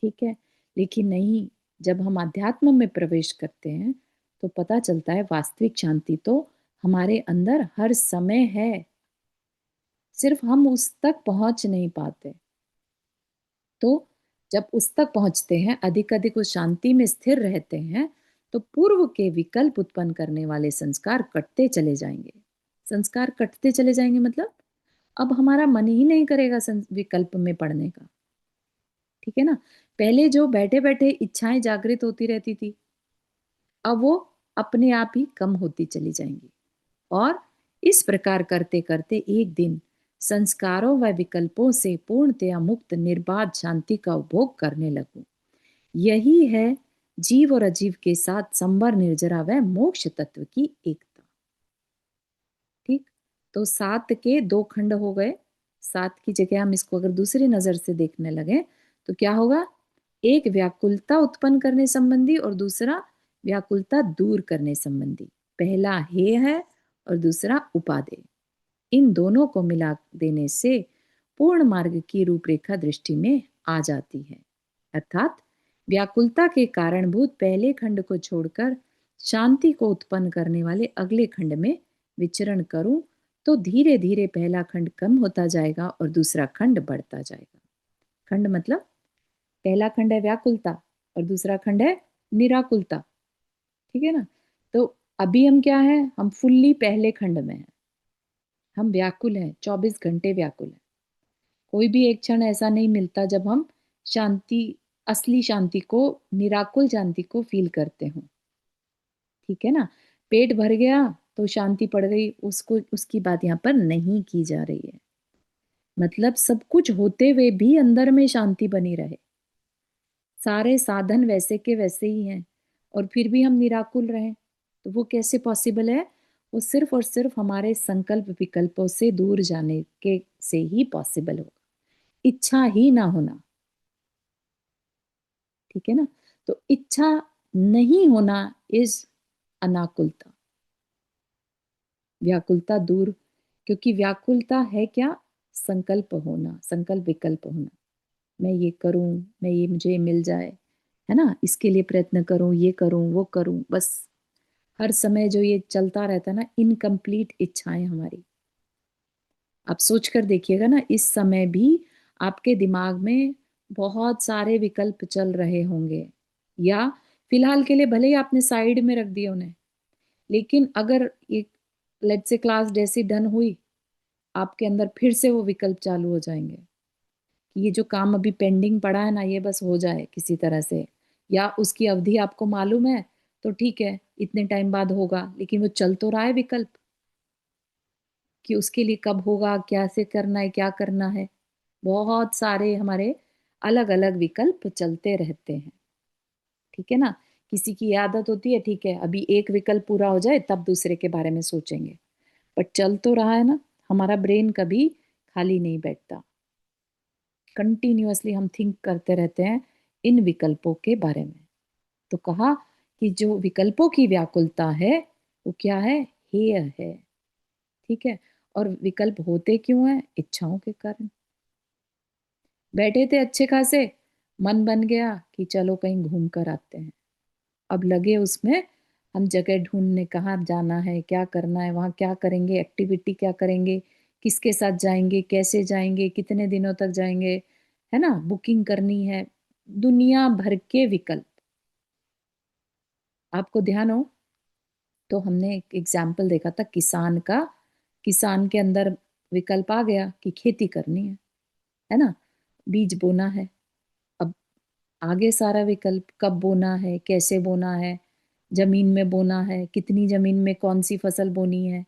ठीक है। लेकिन नहीं, जब हम अध्यात्म में प्रवेश करते हैं तो पता चलता है वास्तविक शांति तो हमारे अंदर हर समय है, सिर्फ हम उस तक पहुंच नहीं पाते। तो जब उस तक पहुंचते हैं, अधिक अधिक उस शांति में स्थिर रहते हैं, तो पूर्व के विकल्प उत्पन्न करने वाले संस्कार कटते चले जाएंगे। संस्कार कटते चले जाएंगे मतलब अब हमारा मन ही नहीं करेगा विकल्प में पढ़ने का, ठीक है ना। पहले जो बैठे बैठे इच्छाएं जागृत होती रहती थी, अब वो अपने आप ही कम होती चली जाएंगी। और इस प्रकार करते करते एक दिन संस्कारों व विकल्पों से पूर्णतया मुक्त निर्बाध शांति का उपभोग करने लगूं। यही है जीव और अजीव के साथ संवर, निर्जरा व मोक्ष तत्व की एकता, ठीक। तो 7 के 2 खंड हो गए। 7 की जगह हम इसको अगर दूसरी नजर से देखने लगे तो क्या होगा, एक व्याकुलता उत्पन्न करने संबंधी और दूसरा व्याकुलता दूर करने संबंधी। पहला हे है और दूसरा उपादेय। इन दोनों को मिला देने से पूर्ण मार्ग की रूपरेखा दृष्टि में आ जाती है। अर्थात व्याकुलता के कारणभूत पहले खंड को छोड़कर शांति को उत्पन्न करने वाले अगले खंड में विचरण करूं तो धीरे धीरे पहला खंड कम होता जाएगा और दूसरा खंड बढ़ता जाएगा। खंड मतलब पहला खंड है व्याकुलता और दूसरा खंड है निराकुलता, ठीक है ना। तो अभी हम क्या है, हम फुल्ली पहले खंड में हैं। हम व्याकुल हैं, 24 घंटे व्याकुल हैं। कोई भी एक क्षण ऐसा नहीं मिलता जब हम शांति असली शांति को, निराकुल शांति को फील करते हो। ठीक है ना। पेट भर गया तो शांति पड़ गई, उसको, उसकी बात यहाँ पर नहीं की जा रही है। मतलब सब कुछ होते हुए भी अंदर में शांति बनी रहे, सारे साधन वैसे के वैसे ही हैं और फिर भी हम निराकुल रहें, तो वो कैसे पॉसिबल है? वो सिर्फ और सिर्फ हमारे संकल्प विकल्पों से दूर जाने के से ही पॉसिबल होगा, इच्छा ही ना होना। ठीक है ना। तो इच्छा नहीं होना इज अनाकुलता, व्याकुलता दूर। क्योंकि व्याकुलता है क्या? संकल्प होना, संकल्प विकल्प होना। मैं ये करूं, मैं ये, मुझे मिल जाए, है ना, इसके लिए प्रयत्न करूं, ये करूं, वो करूं, बस हर समय जो ये चलता रहता है ना, इनकम्प्लीट इच्छाएं हमारी। आप सोच कर देखिएगा ना, इस समय भी आपके दिमाग में बहुत सारे विकल्प चल रहे होंगे, या फिलहाल के लिए भले ही आपने साइड में रख दिए उन्हें, लेकिन अगर एक लेट्स से क्लास जैसी डन हुई, आपके अंदर फिर से वो विकल्प चालू हो जाएंगे कि ये जो काम अभी पेंडिंग पड़ा है ना, ये बस हो जाए किसी तरह से, या उसकी अवधि आपको मालूम है तो ठीक है, इतने टाइम बाद होगा, लेकिन वो चल तो रहा है विकल्प कि उसके लिए कब होगा, कैसे करना है, क्या करना है। बहुत सारे हमारे अलग अलग विकल्प चलते रहते हैं। ठीक है ना। किसी की आदत होती है, ठीक है अभी एक विकल्प पूरा हो जाए तब दूसरे के बारे में सोचेंगे, बट चल तो रहा है ना, हमारा ब्रेन कभी खाली नहीं बैठता, कंटिन्यूअसली हम थिंक करते रहते हैं इन विकल्पों के बारे में। तो कहा कि जो विकल्पों की व्याकुलता है वो क्या है? हेय है। ठीक है। और विकल्प होते क्यों हैं? इच्छाओं के कारण। बैठे थे अच्छे खासे, मन बन गया कि चलो कहीं घूम कर आते हैं, अब लगे उसमें हम जगह ढूंढने, कहाँ जाना है, क्या करना है, वहां क्या करेंगे, एक्टिविटी क्या करेंगे, किसके साथ जाएंगे, कैसे जाएंगे, कितने दिनों तक जाएंगे, है ना, बुकिंग करनी है, दुनिया भर के विकल्प। आपको ध्यान हो तो हमने एक एग्जाम्पल देखा था किसान का। किसान के अंदर विकल्प आ गया कि खेती करनी है ना, बीज बोना है। अब आगे सारा विकल्प, कब बोना है, कैसे बोना है, जमीन में बोना है, कितनी जमीन में कौन सी फसल बोनी है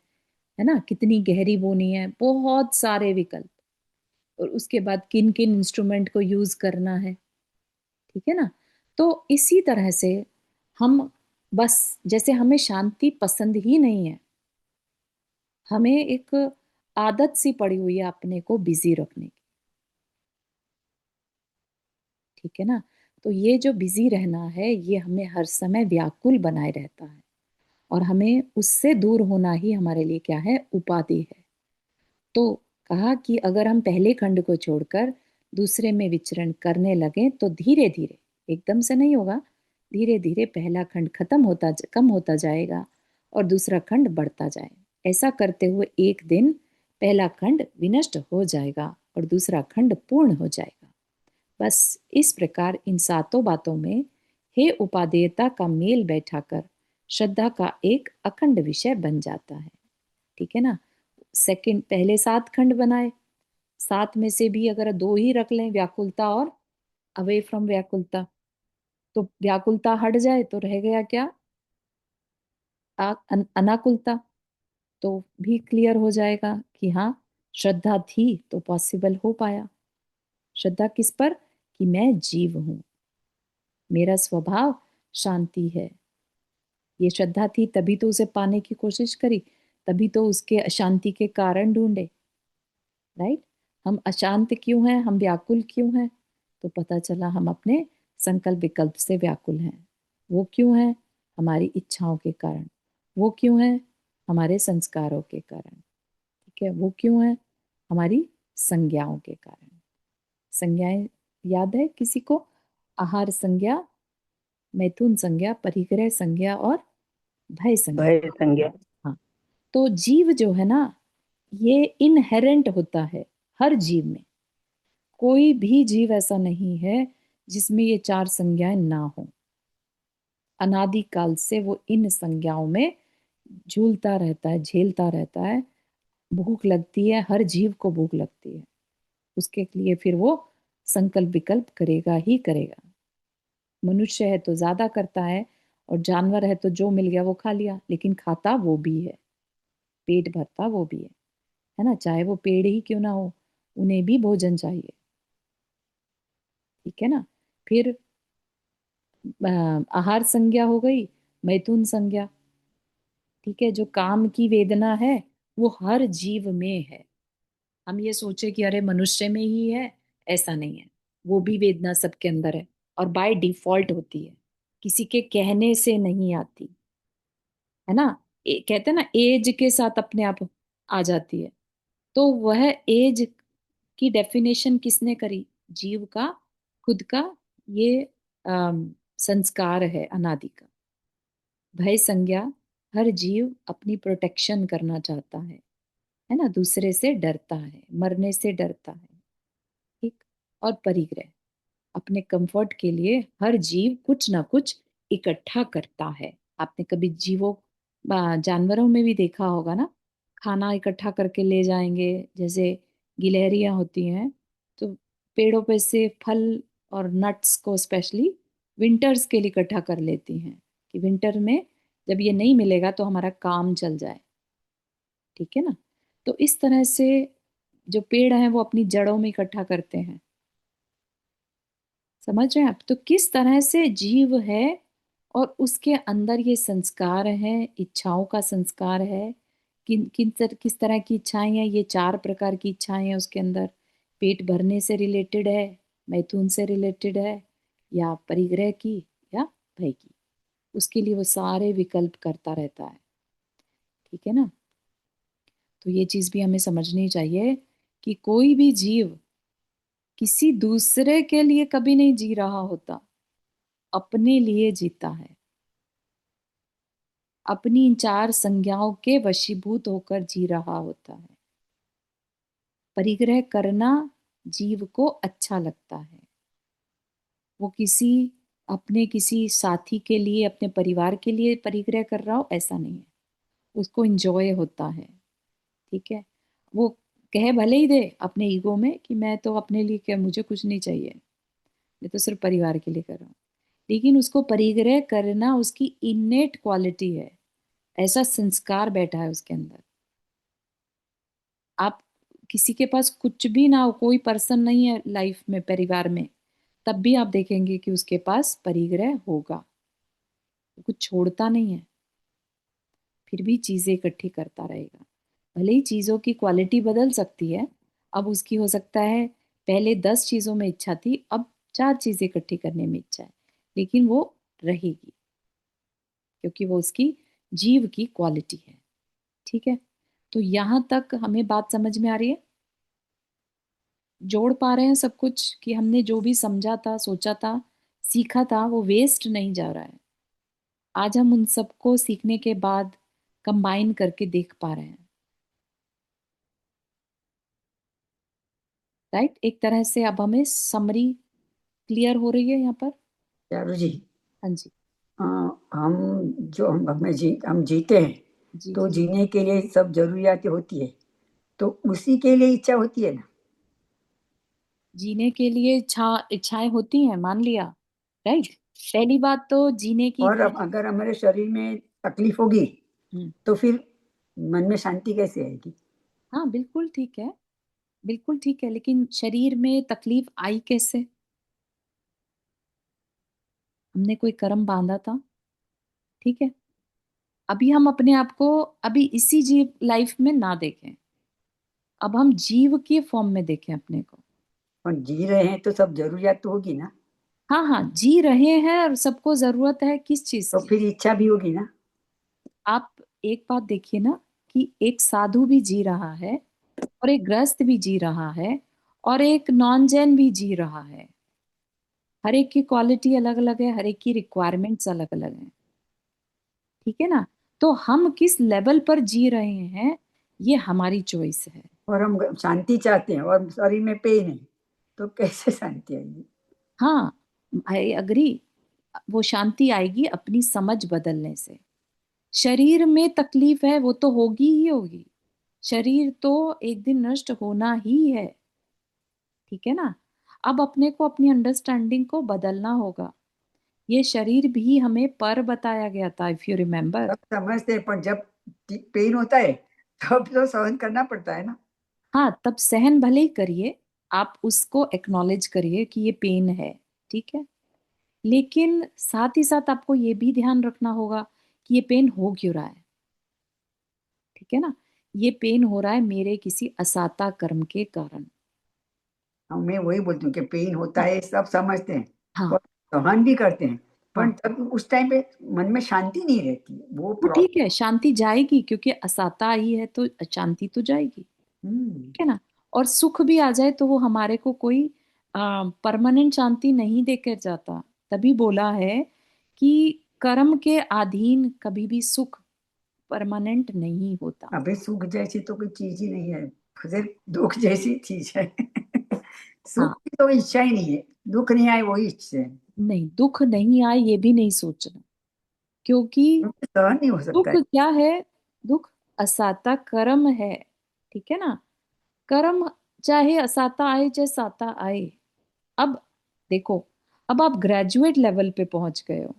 ना, कितनी गहरी बोनी है, बहुत सारे विकल्प। और उसके बाद किन किन इंस्ट्रूमेंट को यूज करना है। ठीक है ना। तो इसी तरह से हम, बस जैसे हमें शांति पसंद ही नहीं है, हमें एक आदत सी पड़ी हुई है अपने को बिजी रखने की। ठीक है ना। तो ये जो बिजी रहना है, ये हमें हर समय व्याकुल बनाए रहता है, और हमें उससे दूर होना ही हमारे लिए क्या है? उपाधि है। तो कहा कि अगर हम पहले खंड को छोड़कर दूसरे में विचरण करने लगे तो धीरे धीरे, एकदम से नहीं होगा, धीरे धीरे पहला खंड खत्म होता, कम होता जाएगा और दूसरा खंड बढ़ता जाएगा। ऐसा करते हुए एक दिन पहला खंड विनष्ट हो जाएगा और दूसरा खंड पूर्ण हो जाएगा। बस इस प्रकार इन सातों बातों में हे उपादेयता का मेल बैठाकर श्रद्धा का एक अखंड विषय बन जाता है। ठीक है ना। सेकंड, पहले सात खंड बनाए, सात में से भी अगर दो ही रख लें, व्याकुलता और अवे फ्रॉम व्याकुलता, तो व्याकुलता हट जाए तो रह गया क्या? अनाकुलता। तो भी क्लियर हो जाएगा कि हाँ, श्रद्धा थी तो पॉसिबल हो पाया। श्रद्धा किस पर? कि मैं जीव हूं, मेरा स्वभाव शांति है। ये श्रद्धा थी तभी तो उसे पाने की कोशिश करी, तभी तो उसके अशांति के कारण ढूंढे। राइट। हम अशांत क्यों हैं, हम व्याकुल क्यों हैं? तो पता चला हम अपने संकल्प विकल्प से व्याकुल हैं। वो क्यों है? हमारी इच्छाओं के कारण। वो क्यों है? हमारे संस्कारों के कारण। ठीक है। वो क्यों है? हमारी संज्ञाओं के कारण। संज्ञाएं याद है किसी को? आहार संज्ञा, मैथुन संज्ञा, परिग्रह संज्ञा और भय संज्ञा। भय संज्ञा। हाँ। तो जीव जो है ना, ये इनहेरेंट होता है हर जीव में। कोई भी जीव ऐसा नहीं है जिसमें ये चार संज्ञाएं ना हो। अनादि काल से वो इन संज्ञाओं में झूलता रहता है, झेलता रहता है। भूख लगती है, हर जीव को भूख लगती है, उसके लिए फिर वो संकल्प विकल्प करेगा ही करेगा। मनुष्य है तो ज्यादा करता है, और जानवर है तो जो मिल गया वो खा लिया, लेकिन खाता वो भी है, पेट भरता वो भी है ना, चाहे वो पेड़ ही क्यों ना हो, उन्हें भी भोजन चाहिए। ठीक है ना। फिर आहार संज्ञा हो गई, मैथुन संज्ञा। ठीक है, जो काम की वेदना है वो हर जीव में है। हम ये सोचे कि अरे मनुष्य में ही है, ऐसा नहीं है, वो भी वेदना सबके अंदर है, और बाय डिफॉल्ट होती है, किसी के कहने से नहीं आती, है ना। कहते हैं ना, एज के साथ अपने आप आ जाती है। तो वह एज की डेफिनेशन किसने करी? जीव का खुद का ये संस्कार है अनादि का। भय संज्ञा, हर जीव अपनी प्रोटेक्शन करना चाहता है ना, दूसरे से डरता है, मरने से डरता है। ठीक। और परिग्रह, अपने कंफर्ट के लिए हर जीव कुछ ना कुछ इकट्ठा करता है। आपने कभी जीवों जानवरों में भी देखा होगा ना, खाना इकट्ठा करके ले जाएंगे, जैसे गिलहरियां होती हैं तो पेड़ों पे से फल और नट्स को स्पेशली विंटर्स के लिए इकट्ठा कर लेती हैं, कि विंटर में जब ये नहीं मिलेगा तो हमारा काम चल जाए। ठीक है ना। तो इस तरह से जो पेड़ हैं वो अपनी जड़ों में इकट्ठा करते हैं। समझ रहे हैं आप? तो किस तरह से जीव है, और उसके अंदर ये संस्कार है, इच्छाओं का संस्कार है। किस तरह की इच्छाएं हैं? ये 4 प्रकार की इच्छाएं हैं उसके अंदर। पेट भरने से रिलेटेड है, मैथुन से रिलेटेड है, या परिग्रह की, या भय की। उसके लिए वो सारे विकल्प करता रहता है। ठीक है ना। तो ये चीज भी हमें समझनी चाहिए कि कोई भी जीव किसी दूसरे के लिए कभी नहीं जी रहा होता, अपने लिए जीता है। अपनी इन 4 संज्ञाओं के वशीभूत होकर जी रहा होता है। परिग्रह करना जीव को अच्छा लगता है। वो किसी साथी के लिए, अपने परिवार के लिए परिग्रह कर रहा हो, ऐसा नहीं है। उसको इंजॉय होता है। ठीक है। वो कहे भले ही दे अपने ईगो में कि मैं तो अपने लिए, क्या मुझे कुछ नहीं चाहिए, मैं तो सिर्फ परिवार के लिए कर रहा हूँ, लेकिन उसको परिग्रह करना उसकी इनेट क्वालिटी है। ऐसा संस्कार बैठा है उसके अंदर। आप किसी के पास कुछ भी ना हो, कोई पर्सन नहीं है लाइफ में, परिवार में, तब भी आप देखेंगे कि उसके पास परिग्रह होगा। वो कुछ छोड़ता नहीं है, फिर भी चीजें इकट्ठी करता रहेगा। भले ही चीजों की क्वालिटी बदल सकती है। अब उसकी हो सकता है पहले 10 चीजों में इच्छा थी, अब 4 चीजें इकट्ठी करने में इच्छा है, लेकिन वो रहेगी, क्योंकि वो उसकी जीव की क्वालिटी है। ठीक है। तो यहां तक हमें बात समझ में आ रही है? जोड़ पा रहे हैं सब कुछ, कि हमने जो भी समझा था, सोचा था, सीखा था, वो वेस्ट नहीं जा रहा है। आज हम उन सबको सीखने के बाद कंबाइन करके देख पा रहे हैं। राइट। एक तरह से अब हमें समरी क्लियर हो रही है यहाँ पर। चारू जी, हाँ जी। अ, हम जो हम जीते हैं, जी तो जी। जीने के लिए सब जरूरियातें होती है, तो उसी के लिए इच्छा होती है ना। जीने के लिए इच्छाएं होती हैं, मान लिया। राइट। पहली बात तो जीने की और अब इच्छा। अगर हमारे शरीर में तकलीफ होगी तो फिर मन में शांति कैसे आएगी? हाँ बिल्कुल ठीक है, बिल्कुल ठीक है, लेकिन शरीर में तकलीफ आई कैसे? हमने कोई कर्म बांधा था। ठीक है। अभी हम अपने आप को अभी इसी जीव लाइफ में ना देखें, अब हम जीव के फॉर्म में देखें अपने को। और जी रहे हैं तो सब जरूरियात तो होगी ना, हाँ हाँ, जी रहे हैं, और सबको जरूरत है किस चीज तो की? फिर इच्छा भी होगी ना। आप एक बात देखिए ना, कि एक साधु भी जी रहा है, और एक गृहस्थ भी जी रहा है, और एक नॉन जैन भी जी रहा है। हर एक की क्वालिटी अलग अलग है, हर एक की रिक्वायरमेंट्स अलग अलग हैं। ठीक है ना। तो हम किस लेवल पर जी रहे हैं, ये हमारी चॉइस है। और हम शांति चाहते हैं और शरीर में पेन है, तो कैसे शांति आएगी? हाँ, आई अग्री। वो शांति आएगी अपनी समझ बदलने से। शरीर में तकलीफ है, वो तो होगी ही होगी। शरीर तो एक दिन नष्ट होना ही है। ठीक है ना। अब अपने को अपनी अंडरस्टैंडिंग को बदलना होगा, ये शरीर भी हमें पर बताया गया था, इफ यू रिमेम्बर। सब समझते हैं, पर जब पेन होता है तब तो सहन करना पड़ता है ना। हाँ, तब सहन भले ही करिए, आप उसको एक्नॉलेज करिए कि ये पेन है, ठीक है। लेकिन साथ ही साथ आपको ये भी ध्यान रखना होगा कि ये पेन हो क्यों रहा है, ठीक है ना। ये पेन हो रहा है मेरे किसी असाता कर्म के कारण। मैं वही बोलती हूँ कि पेन होता हाँ, है, सब समझते हैं हाँ, और सहन भी करते हैं, पर हाँ। जब उस टाइम पे मन में शांति नहीं रहती, वो तो ठीक प्रॉब्लम। है, शांति जाएगी, क्योंकि असाता आई है तो शांति तो जाएगी, हम्म। ठीक है ना। और सुख भी आ जाए तो वो हमारे को कोई परमानेंट शांति नहीं देकर जाता। तभी बोला है कि कर्म के अधीन कभी भी सुख परमानेंट नहीं होता। अभी सुख जैसी तो कोई चीज ही नहीं है, फिर दुख जैसी चीज है। हाँ, सुख की तो इच्छा ही नहीं है, दुख नहीं आए वही इच्छा है। नहीं, दुख नहीं आए ये भी नहीं सोचना, क्योंकि दुख सहन नहीं हो सकता दुख है। क्या है? दुख असाता कर्म है, ठीक है ना। कर्म चाहे असाता आए चाहे साता आए। अब देखो, अब आप ग्रेजुएट लेवल पे पहुंच गए हो,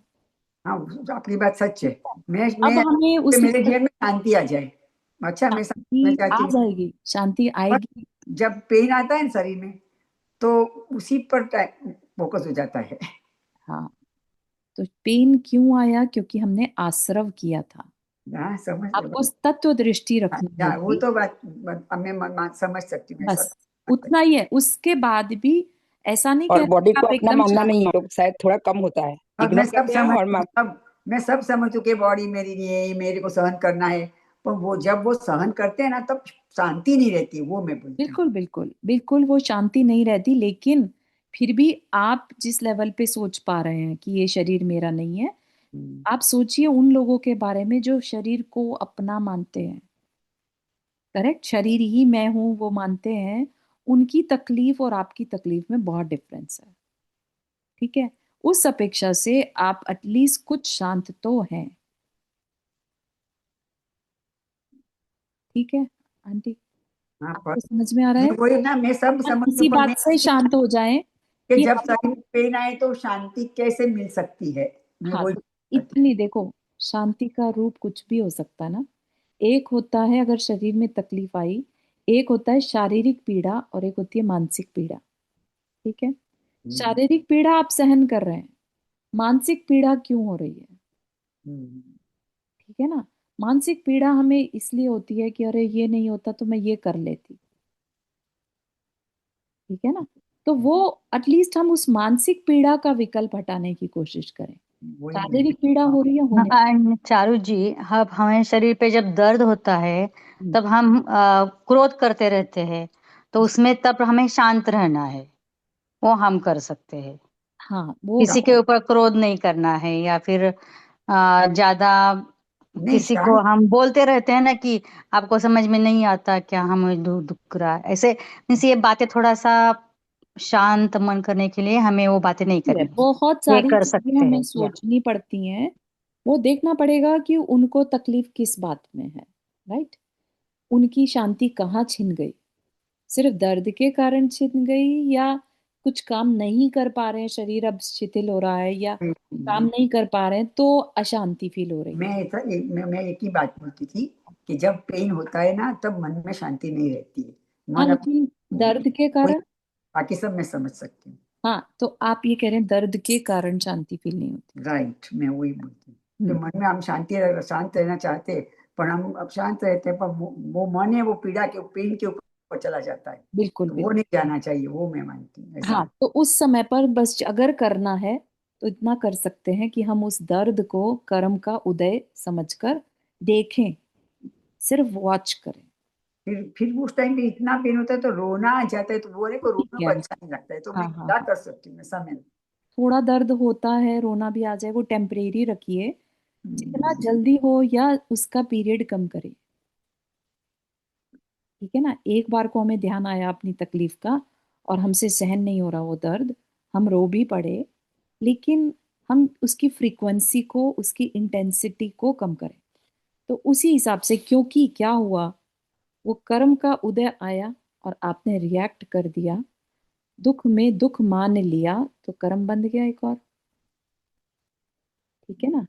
हाँ, आपकी बात सच है। ठीक है। अब मैं हमें कि उस मेरे लेवल, जीवन में शांति आ जाए। अच्छा, मैं समझना शांति आ चाहती हूँ। जाएगी, शांति और आएगी। जब पेन आता है ना शरीर में, तो उसी पर फोकस हो जाता है। हाँ, तो पेन क्यों आया? क्योंकि हमने आश्रव किया था। हाँ, समझ आपको तत्व दृष्टि रखनी वो होगी, तो मैं समझ सकती हूँ, मैं सब बस समझ सकती उतना ही है। उसके बाद भी ऐसा नहीं और कह रहे बॉडी कि को आप अपना एकदम मानना शांत। नहीं है, तो शायद थोड़ा कम होता है, हूँ। अब इग्नोर करते हैं और मैं सब समझ चुके, बॉडी मेरी नहीं है, मेरे को सहन करना है। पर वो जब वो सहन करते हैं ना, तब शांति नहीं रहती, वो मैं बोलती हूँ। बिल्कुल, बिल्कुल, बिल्कुल वो शांति नहीं रहती, लेकिन फिर भी आप जिस लेवल पे सोच पा रहे हैं कि ये शरीर मेरा नहीं है, हम्म। आप सोचिए उन लोगों के बारे में जो शरीर को अपना मानते हैं। करेक्ट, शरीर ही मैं हूं वो मानते हैं। उनकी तकलीफ और आपकी तकलीफ में बहुत डिफरेंस है, ठीक है। उस अपेक्षा से आप एटलीस्ट कुछ शांत तो हैं, ठीक है आंटी। हाँ, पर आपको समझ में आ रहा है? मैं सब हम समझती हूँ, इसी पर मैं बात से शांत हो जाएं कि कि जब हम, शरीर में पेन आए तो शांति कैसे मिल सकती है, मैं हाँ, वही तो करती इतनी देखो, शांति का रूप कुछ भी हो सकता है ना। एक होता है अगर शरीर में तकलीफ आई, एक होता है शारीरिक पीड़ा और एक होती है मानसिक पीड़ा, ठीक है। हूँ। शारीरिक पीड़ा आप सहन कर रहे हैं, मानसिक पीड़ा क्यों हो रही है, हम्म। ठीक है ना। मानसिक पीड़ा हमें इसलिए होती है कि अरे ये नहीं होता तो मैं ये कर लेती, ठीक है ना। तो वो एटलीस्ट हम उस मानसिक पीड़ा का विकल्प हटाने की कोशिश करें। वही मैं। शारीरिक पीड़ा हाँ। हो रही है, होने। हाँ, चारू जी, अब हमें शरीर पे जब दर्द होता है हम्म, तब हम क्रोध करते रहते हैं, तो उसमें तब हमें शांत रहना है, वो हम कर सकते हैं। हाँ, वो किसी के ऊपर क्रोध नहीं करना है, या फिर ज्यादा नहीं, किसी को हम बोलते रहते हैं ना कि आपको समझ में नहीं आता क्या, हमें दुख रहा है, ऐसे मीन्स ये बातें थोड़ा सा शांत मन करने के लिए हमें वो बातें नहीं है, करनी है, बहुत ये सारी कर चीजें सकते हमें हैं या सोचनी पड़ती हैं। वो देखना पड़ेगा कि उनको तकलीफ किस बात में है, राइट। उनकी शांति कहाँ छिन गई? सिर्फ दर्द के कारण छिन गई, या कुछ काम नहीं कर पा रहे हैं, शरीर अब शिथिल हो रहा है, या काम नहीं कर पा रहे हैं तो अशांति फील हो रही है। मैं एक ही बात बोलती थी कि जब पेन होता है ना, तब मन में शांति नहीं रहती है। हाँ, मन लेकिन दर्द के वही, कारण, बाकी सब मैं समझ सकती हूँ। हाँ, तो आप ये कह रहे हैं दर्द के कारण शांति फील नहीं होती। राइट, मैं वही बोलती हूँ कि हम्म, मन में हम शांत रहना चाहते हैं, पर हम अब शांत रहते हैं, पर वो मन है, वो पीड़ा के पेन के ऊपर चला जाता है। बिल्कुल, तो वो बिल्कुल। नहीं जाना चाहिए, वो मैं मानती हूँ, ऐसा। हाँ, तो उस समय पर बस अगर करना है तो इतना कर सकते हैं कि हम उस दर्द को कर्म का उदय समझकर देखें, सिर्फ वॉच करें। फिर उस टाइम पे इतना पेन होता है तो रोना आ जाता है, तो वो को ठीक रोना है। को अच्छा नहीं लगता है, तो हाँ, मैं हाँ, क्या हाँ। कर सकती हूँ, मैं समझ। थोड़ा दर्द होता है, रोना भी आ जाए, वो टेम्परेरी रखिए। जितना हम्म। जल्दी हो या उसका पीरियड कम करें, ठीक है ना। एक बार को हमें ध्यान आया अपनी तकलीफ का और हमसे सहन नहीं हो रहा वो दर्द, हम रो भी पड़े, लेकिन हम उसकी फ्रीक्वेंसी को, उसकी इंटेंसिटी को कम करें। तो उसी हिसाब से, क्योंकि क्या हुआ, वो कर्म का उदय आया और आपने रिएक्ट कर दिया, दुख में दुख मान लिया, तो कर्म बंध गया एक और। ठीक है ना।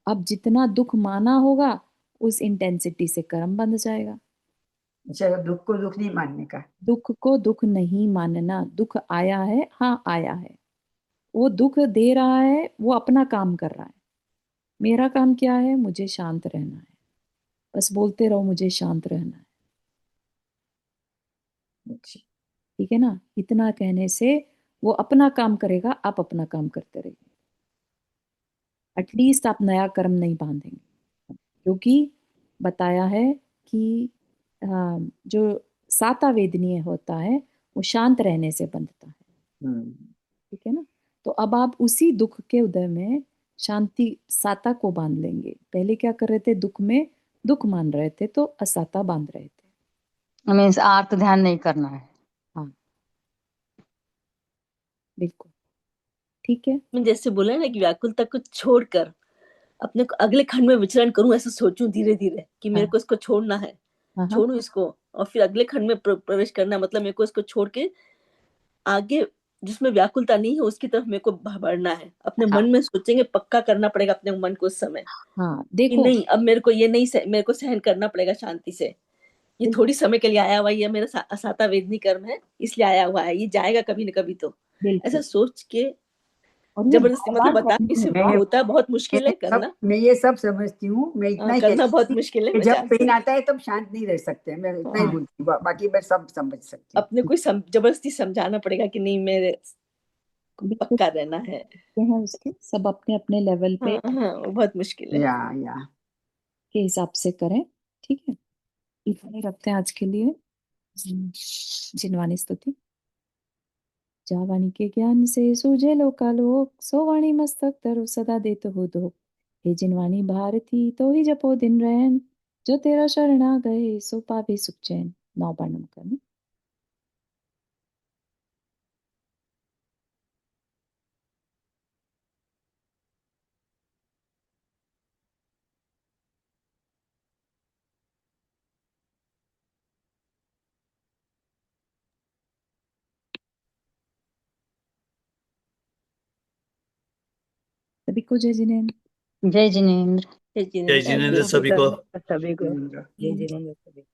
अब जितना दुख माना होगा उस इंटेंसिटी से कर्म बंध जाएगा। अच्छा, दुख को दुख नहीं मानने का। दुख को दुख नहीं मानना। दुख आया है, हाँ आया है, वो दुख दे रहा है, वो अपना काम कर रहा है। मेरा काम क्या है? मुझे शांत रहना है। बस बोलते रहो मुझे शांत रहना है। अच्छा। ठीक है ना। इतना कहने से वो अपना काम करेगा, आप अपना काम करते रहिए। एटलीस्ट आप नया कर्म नहीं बांधेंगे, क्योंकि बताया है कि जो साता वेदनीय होता है वो शांत रहने से बंधता है। हम्म। ठीक है ना। तो अब आप उसी दुख के उदय में शांति साता को बांध लेंगे। पहले क्या कर रहे थे? दुख में दुख मान रहे थे तो असाता बांध रहे थे। मीन्स आर्त ध्यान नहीं करना है। हाँ, बिल्कुल ठीक है। मैं जैसे बोला ना कि व्याकुलता को छोड़कर अपने को अगले खंड में विचरण करूं, ऐसा सोचूं धीरे धीरे कि मेरे हाँ को इसको छोड़ना है, हाँ हाँ छोड़ू इसको, और फिर अगले खंड में प्रवेश करना, मतलब मेरे को इसको छोड़ के आगे जिसमें व्याकुलता नहीं है उसकी तरफ मेरे को बढ़ना है। अपने हाँ मन में सोचेंगे, पक्का करना पड़ेगा अपने मन को उस समय हाँ। कि देखो, नहीं, अब मेरे को ये नहीं मेरे को सहन करना पड़ेगा शांति से। ये देखो, थोड़ी समय के लिए आया हुआ है, ये मेरा असाता वेदनी कर्म है इसलिए आया हुआ है, ये जाएगा कभी न कभी। तो ऐसा बिल्कुल। सोच के और ये जबरदस्ती, बार मतलब बार बता करनी के है सिर्फ बात। होता है बहुत मुश्किल है करना। मैं ये सब समझती हूँ। मैं इतना ही करना कहती बहुत हूँ मुश्किल है, कि मैं जब जानती पेन हूँ। आता है तब शांत नहीं रह सकते। मैं इतना ही हाँ, बोलती हूँ, बाकी मैं सब समझ सकती हूँ। अपने को जबरदस्ती समझाना पड़ेगा कि नहीं, मेरे को बिल्कुल पक्का रहना है। ये है उसके सब अपने अपने लेवल पे हाँ, वो बहुत मुश्किल है। या के हिसाब से करें। ठीक है, इतने रखते हैं आज के लिए। जिनवानी स्तुति। जा वाणी के ज्ञान से सूझे लोकालोक, सो वाणी मस्तक तरु सदा देत हो दो। हे जिनवानी भारती तो ही जपो दिन रैन, जो तेरा शरण आ गए सो पावे सुख चैन। 9 बार नमक। सभी को जय जिनेन्द्र। जय जिनेन्द्र। जय जय जिनेन्द्र। Jinendra thank you. सभी को। सभी को इंद्र। जय जिनेन्द्र सभी को।